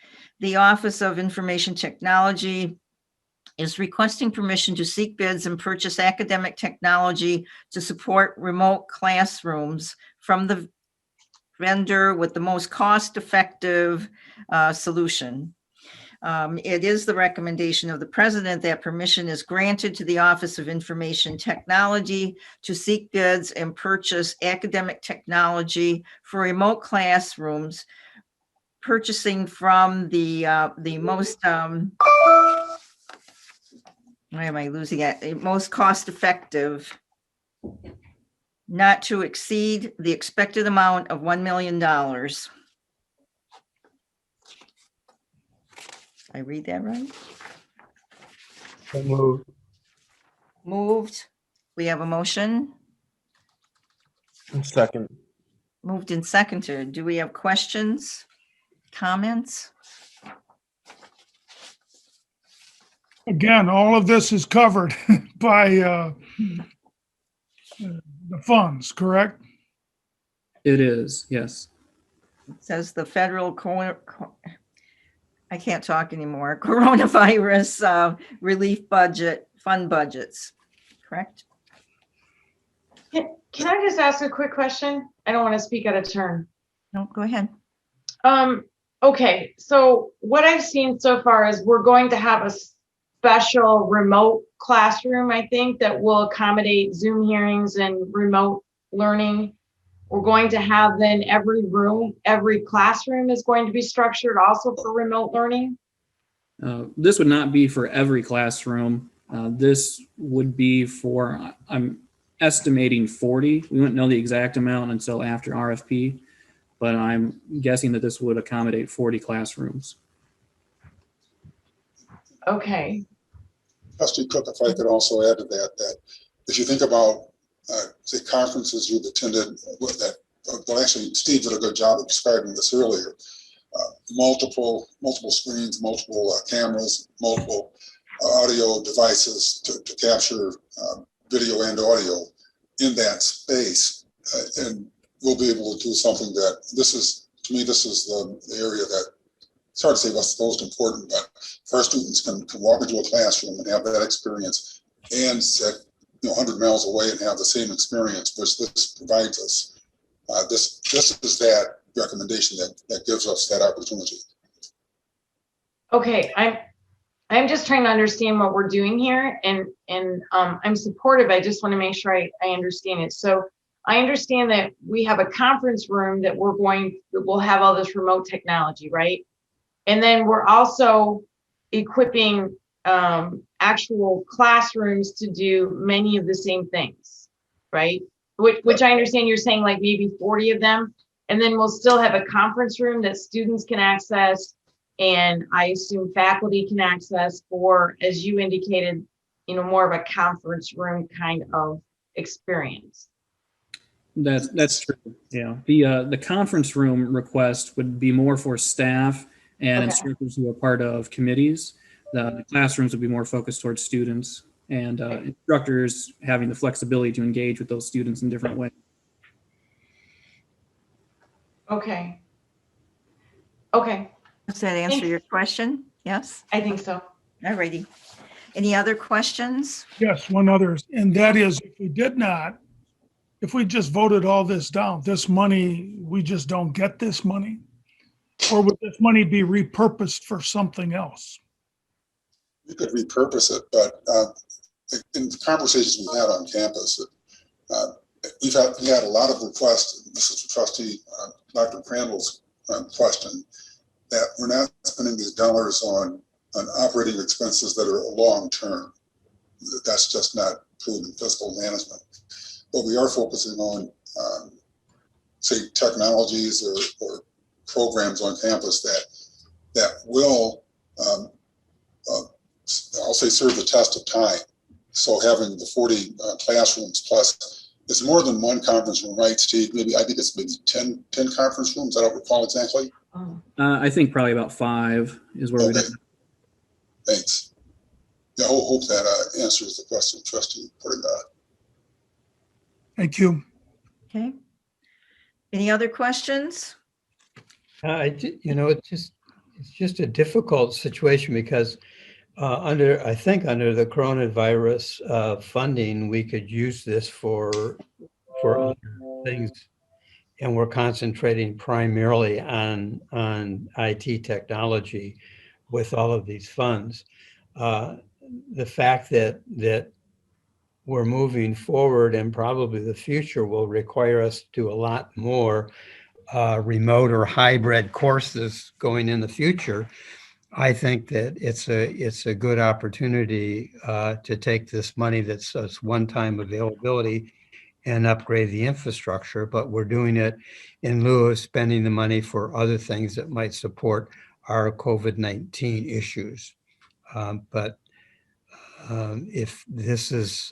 The Office of Information Technology is requesting permission to seek bids and purchase academic technology to support remote classrooms from the vendor with the most cost-effective solution. It is the recommendation of the President that permission is granted to the Office of Information Technology to seek bids and purchase academic technology for remote classrooms, purchasing from the most, why am I losing it? Most cost-effective, not to exceed the expected amount of $1 million. I read that right? So moved. Moved. We have a motion. Second. Moved and seconded. Do we have questions, comments? Again, all of this is covered by the funds, correct? It is, yes. It says the federal I can't talk anymore. Coronavirus relief budget, fund budgets, correct? Can I just ask a quick question? I don't want to speak out of turn. No, go ahead. Okay, so what I've seen so far is we're going to have a special remote classroom, I think, that will accommodate Zoom hearings and remote learning. We're going to have then every classroom is going to be structured also for remote learning. This would not be for every classroom. This would be for, I'm estimating 40. We wouldn't know the exact amount until after RFP, but I'm guessing that this would accommodate 40 classrooms. Okay. Trustee Cook, if I could also add to that, that if you think about, say, conferences you've attended, well, actually, Steve did a good job of describing this earlier. Multiple screens, multiple cameras, multiple audio devices to capture video and audio in that space, and we'll be able to do something that to me, this is the area that it's hard to say what's the most important, but if our students can walk into a classroom and have that experience and sit 100 miles away and have the same experience, which this provides us. This is that recommendation that gives us that opportunity. Okay, I'm just trying to understand what we're doing here, and I'm supportive. I just want to make sure I understand it. So I understand that we have a conference room that we'll have all this remote technology, right? And then we're also equipping actual classrooms to do many of the same things, right? Which I understand you're saying like maybe 40 of them. And then we'll still have a conference room that students can access, and I assume faculty can access for, as you indicated, more of a conference room kind of experience. That's true. Yeah. The conference room request would be more for staff and instructors who are part of committees. The classrooms would be more focused towards students and instructors having the flexibility to engage with those students in different ways. Okay. Does that answer your question? Yes? I think so. All righty. Any other questions? Yes, one other, and that is if we just voted all this down, this money, we just don't get this money? Or would this money be repurposed for something else? You could repurpose it, but in the conversations we've had on campus, we had a lot of requests. This is Trustee Dr. Crandall's question, that we're not spending these dollars on operating expenses that are long-term. That's just not prudent in fiscal management. But we are focusing on, say, technologies or programs on campus that will, I'll say, serve the test of time. So having the 40 classrooms plus, it's more than one conference room, right, Steve? I think it's maybe 10 conference rooms. I don't recall exactly. I think probably about 5 is where we're at. Thanks. Yeah, I hope that answers the question, Trustee Portengata. Thank you. Okay. Any other questions? It's just a difficult situation because I think under the coronavirus funding, we could use this for other things, and we're concentrating primarily on IT technology with all of these funds. The fact that we're moving forward and probably the future will require us to do a lot more remote or hybrid courses going in the future. I think that it's a good opportunity to take this money that's one-time availability and upgrade the infrastructure, but we're doing it in lieu of spending the money for other things that might support are COVID-19 issues. But if this has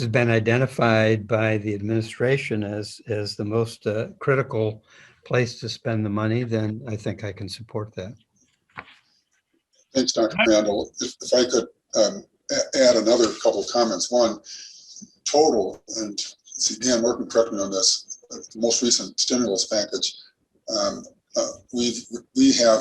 been identified by the administration as the most critical place to spend the money, then I think I can support that. Thanks, Dr. Crandall. If I could add another couple of comments. One, total, and see, Dan Workman correct me on this, the most recent stimulus package, we have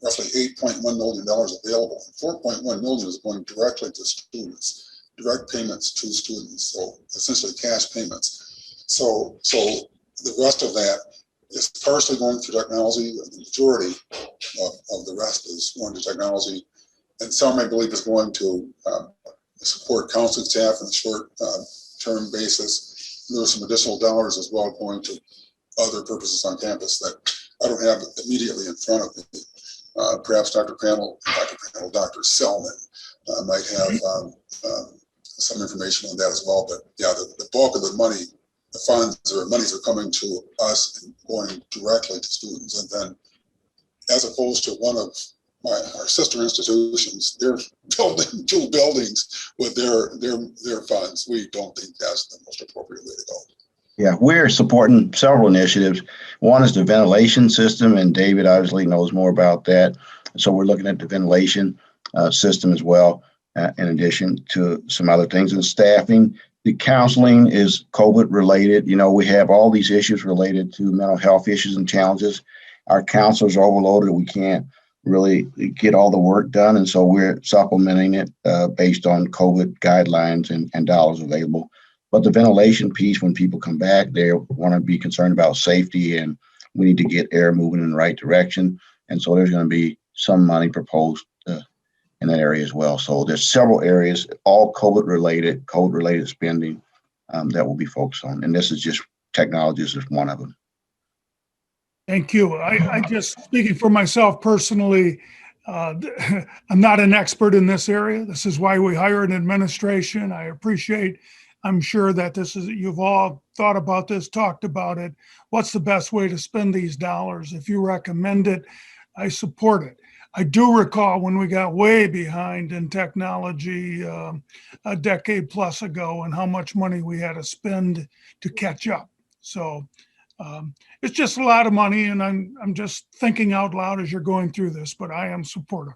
roughly $8.1 million available. 4.1 million is going directly to students, direct payments to students, so essentially cash payments. So the rest of that is partially going through technology. The majority of the rest is going to technology, and some I believe is going to support counseling staff on a short-term basis. There are some additional dollars as well going to other purposes on campus that I don't have immediately in front of me. Perhaps Dr. Dr. Selman might have some information on that as well. But yeah, the bulk of the money, the funds or monies are coming to us and going directly to students. And then as opposed to one of our sister institutions, they're building 2 buildings with their funds. We don't think that's the most appropriate way to go. Yeah, we're supporting several initiatives. One is the ventilation system, and David obviously knows more about that. So we're looking at the ventilation system as well, in addition to some other things. And staffing, the counseling is COVID related. You know, we have all these issues related to mental health issues and challenges. Our counselors are overloaded. We can't really get all the work done. And so we're supplementing it based on COVID guidelines and dollars available. But the ventilation piece, when people come back, they want to be concerned about safety, and we need to get air moving in the right direction. And so there's going to be some money proposed in that area as well. So there's several areas, all COVID-related spending that will be focused on. And this is just technology is just one of them. Thank you. I just, speaking for myself personally, I'm not an expert in this area. This is why we hire an administration. I appreciate, I'm sure that you've all thought about this, talked about it. What's the best way to spend these dollars? If you recommend it, I support it. I do recall when we got way behind in technology a decade plus ago and how much money we had to spend to catch up. So it's just a lot of money, and I'm just thinking out loud as you're going through this, but I am supportive.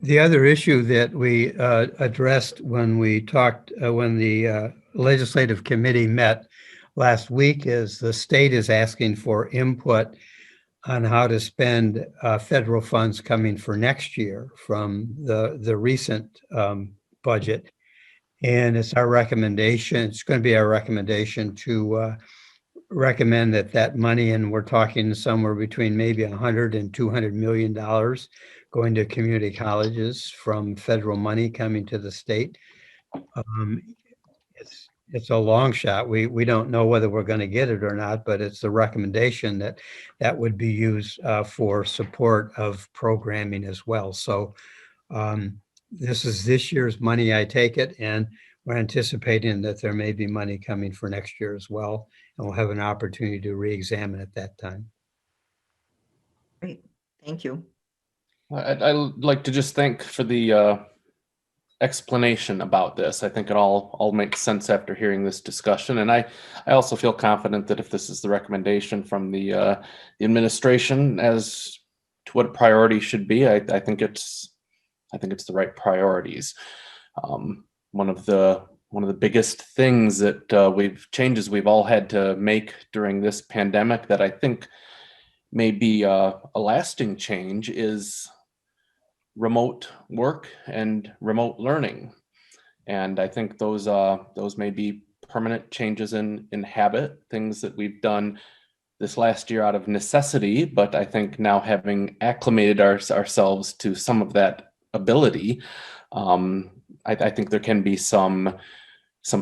The other issue that we addressed when we talked, when the legislative committee met last week, is the state is asking for input on how to spend federal funds coming for next year from the recent budget. And it's our recommendation, it's going to be our recommendation to recommend that money, and we're talking somewhere between maybe $100 and $200 million going to community colleges from federal money coming to the state. It's a long shot. We don't know whether we're going to get it or not, but it's the recommendation that would be used for support of programming as well. So this is this year's money, I take it, and we're anticipating that there may be money coming for next year as well, and we'll have an opportunity to re-examine at that time. Great, thank you. I'd like to just thank for the explanation about this. I think it all makes sense after hearing this discussion, and I also feel confident that if this is the recommendation from the administration as to what a priority should be, I think it's the right priorities. One of the biggest things that changes we've all had to make during this pandemic that I think may be a lasting change is remote work and remote learning. And I think those may be permanent changes in habit, things that we've done this last year out of necessity, but I think now having acclimated ourselves to some of that ability, I think there can be some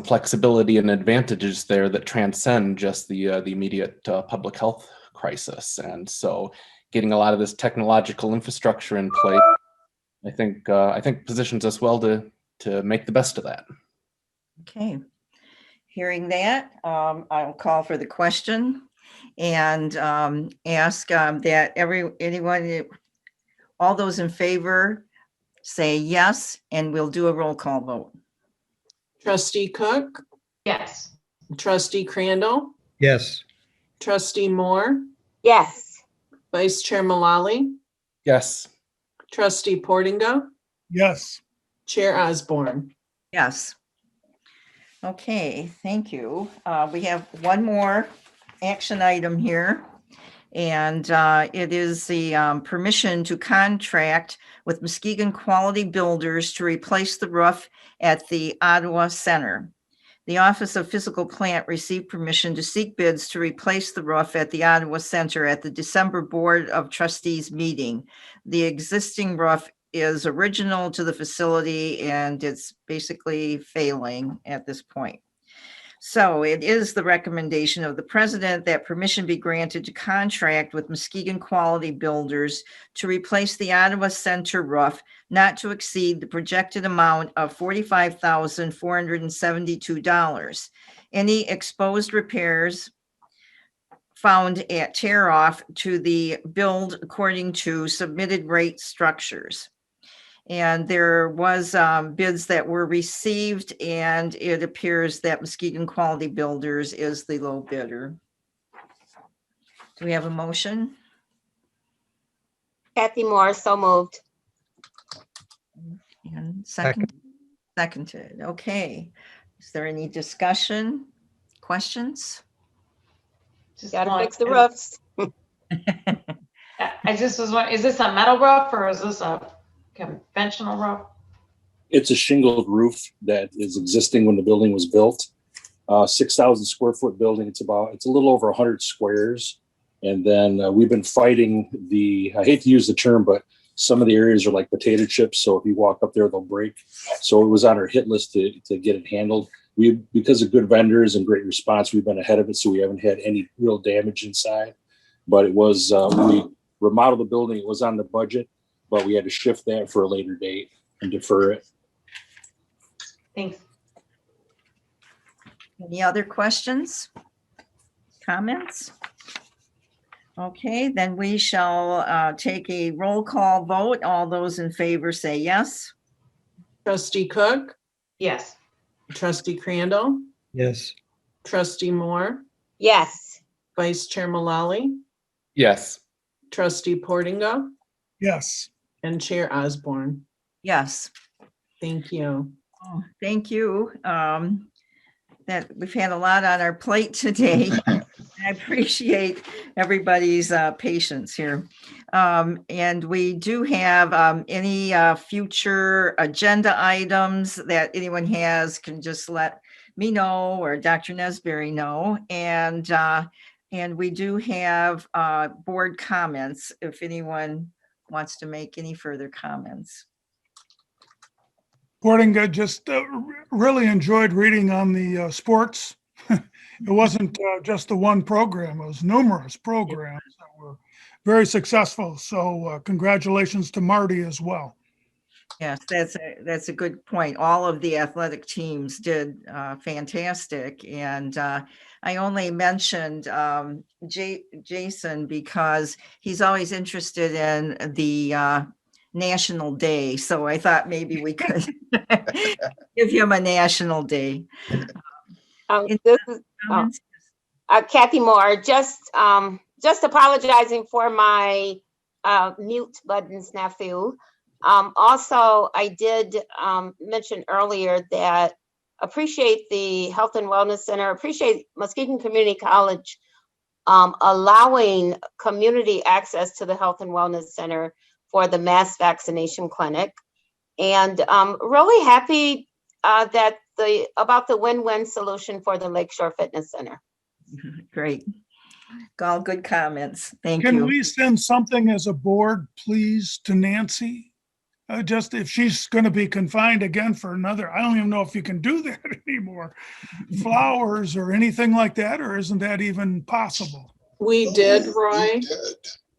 flexibility and advantages there that transcend just the immediate public health crisis. And so getting a lot of this technological infrastructure in place, I think positions us well to make the best of that. Okay, hearing that, I'll call for the question. and ask that anyone, all those in favor say yes, and we'll do a roll call vote. Trustee Cook, Yes. trustee Crandall, Yes. trustee Moore, Yes. vice chair Malali, Yes. trustee Portinga, Yes. chair Osborne. Yes. Okay, thank you. We have one more action item here. And it is the permission to contract with Muskegon Quality Builders to replace the roof at the Ottawa Center. The Office of Fiscal Plant received permission to seek bids to replace the roof at the Ottawa Center at the December Board of Trustees meeting. The existing roof is original to the facility and it's basically failing at this point. So it is the recommendation of the president that permission be granted to contract with Muskegon Quality Builders to replace the Ottawa Center roof not to exceed the projected amount of $45,472. Any exposed repairs found at tear off to the build according to submitted rate structures. And there was bids that were received, and it appears that Muskegon Quality Builders is the low bidder. Do we have a motion? Kathy Moore, so moved. And seconded. Okay. Is there any discussion, questions? Gotta fix the roofs. I just was wondering, is this a metal roof or is this a conventional roof? It's a shingled roof that is existing when the building was built. 6,000 square foot building. It's a little over 100 squares. And then we've been fighting I hate to use the term, but some of the areas are like potato chips. So if you walk up there, they'll break. So it was on our hit list to get it handled. Because of good vendors and great response, we've been ahead of it. So we haven't had any real damage inside. But it was, when we remodeled the building, it was on the budget, but we had to shift that for a later date and defer it. Thanks. Any other questions? Comments? Okay, then we shall take a roll call vote. All those in favor say yes. Trustee Cook, Yes. trustee Crandall, Yes. trustee Moore, Yes. vice chair Malali, Yes. trustee Portinga, Yes. and chair Osborne. Yes. Thank you. Oh, thank you. That we've had a lot on our plate today. I appreciate everybody's patience here. And we do have any future agenda items that anyone has can just let me know or Dr. Nesberry know. And we do have board comments if anyone wants to make any further comments. Portinga, just really enjoyed reading on the sports. It wasn't just the one program, it was numerous programs that were very successful. So congratulations to Marty as well. Yes, that's a good point. All of the athletic teams did fantastic. And I only mentioned Jason because he's always interested in the National Day. So I thought maybe we could give him a National Day. This is Kathy Moore, just apologizing for my mute button snafu. Also, I did mention earlier that appreciate the Health and Wellness Center, appreciate Muskegon Community College allowing community access to the Health and Wellness Center for the mass vaccination clinic. And really happy about the win-win solution for the Lakeshore Fitness Center. Great. All good comments. Thank you. Can we send something as a board, please, to Nancy? Just if she's going to be confined again for another, I don't even know if you can do that anymore. Flowers or anything like that, or isn't that even possible? We did, Roy.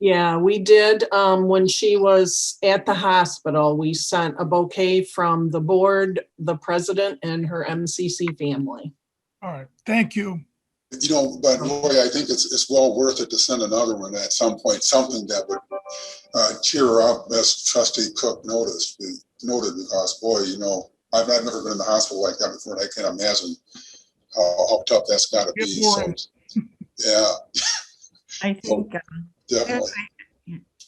Yeah, we did. When she was at the hospital, we sent a bouquet from the board, the president, and her MCC family. All right, thank you. You know, but Lori, I think it's well worth it to send another one at some point, something that would cheer her up, as Trustee Cook noted, because boy, you know, I've never been in the hospital like that before, and I can't imagine how tough that's got to be. So, yeah. I think, Definitely.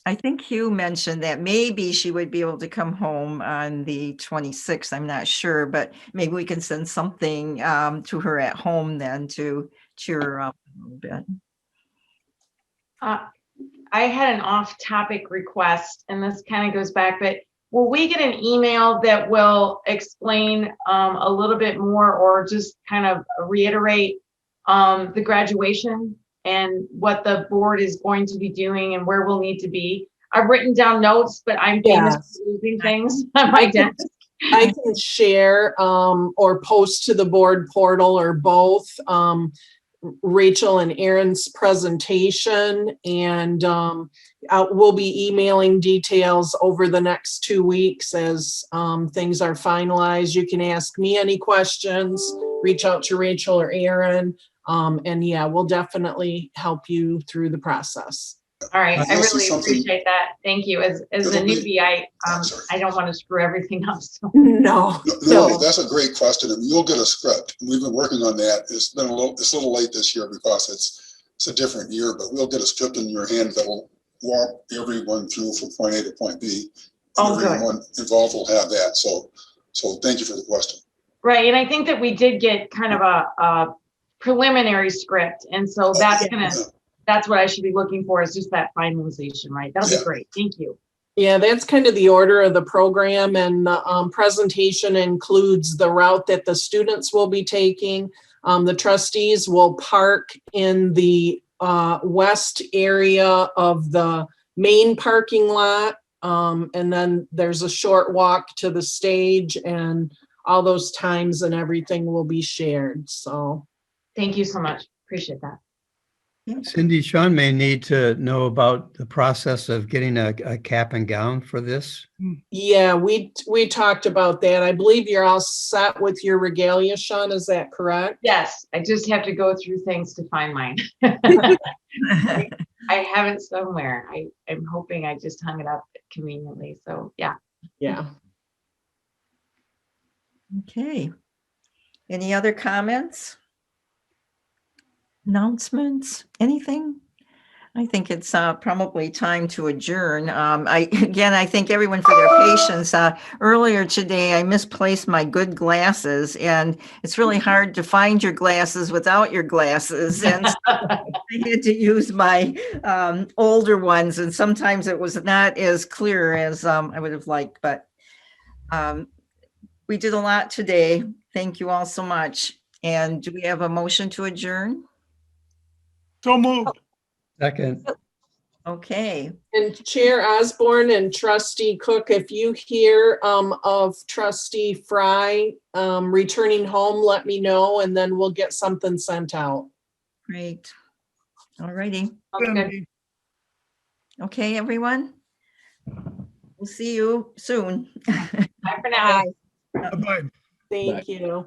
I think Hugh mentioned that maybe she would be able to come home on the 26th. I'm not sure, but maybe we can send something to her at home then to cheer her up a little bit. I had an off-topic request, and this kind of goes back, but will we get an email that will explain a little bit more, or just kind of reiterate the graduation and what the board is going to be doing and where we'll need to be? I've written down notes, but I'm famous for losing things on my desk. I can share or post to the board portal or both Rachel and Aaron's presentation, and we'll be emailing details over the next 2 weeks as things are finalized. You can ask me any questions, reach out to Rachel or Aaron, and yeah, we'll definitely help you through the process. All right, I really appreciate that. Thank you. As a newbie, I don't want to screw everything up. So. No, that's a great question, and you'll get a script. We've been working on that. It's a little late this year because it's a different year, but we'll get a script in your hand that will walk everyone through from point A to point B. Everyone involved will have that. So thank you for the question. Right, and I think that we did get kind of a preliminary script, and so that's what I should be looking for, is just that finalization, right? That'll be great. Thank you. Yeah, that's kind of the order of the program, and the presentation includes the route that the students will be taking. The trustees will park in the west area of the main parking lot, and then there's a short walk to the stage, and all those times and everything will be shared. So thank you so much. Appreciate that. Cindy, Sean may need to know about the process of getting a cap and gown for this. Yeah, we talked about that. I believe you're all set with your regalia, Sean. Is that correct? Yes, I just have to go through things to find mine. I have it somewhere. I'm hoping I just hung it up conveniently. So yeah. Yeah. Okay. Any other comments? Announcements, anything? I think it's probably time to adjourn. I thank everyone for their patience. Earlier today, I misplaced my good glasses, and it's really hard to find your glasses without your glasses. And so I had to use my older ones, and sometimes it was not as clear as I would have liked, but we did a lot today. Thank you all so much. And do we have a motion to adjourn? So moved. Second. Okay. And Chair Osborne and Trustee Cook, if you hear of Trustee Fry returning home, let me know, and then we'll get something sent out. Great. All righty. Okay. Okay, everyone. We'll see you soon. Bye for now. Bye-bye. Thank you.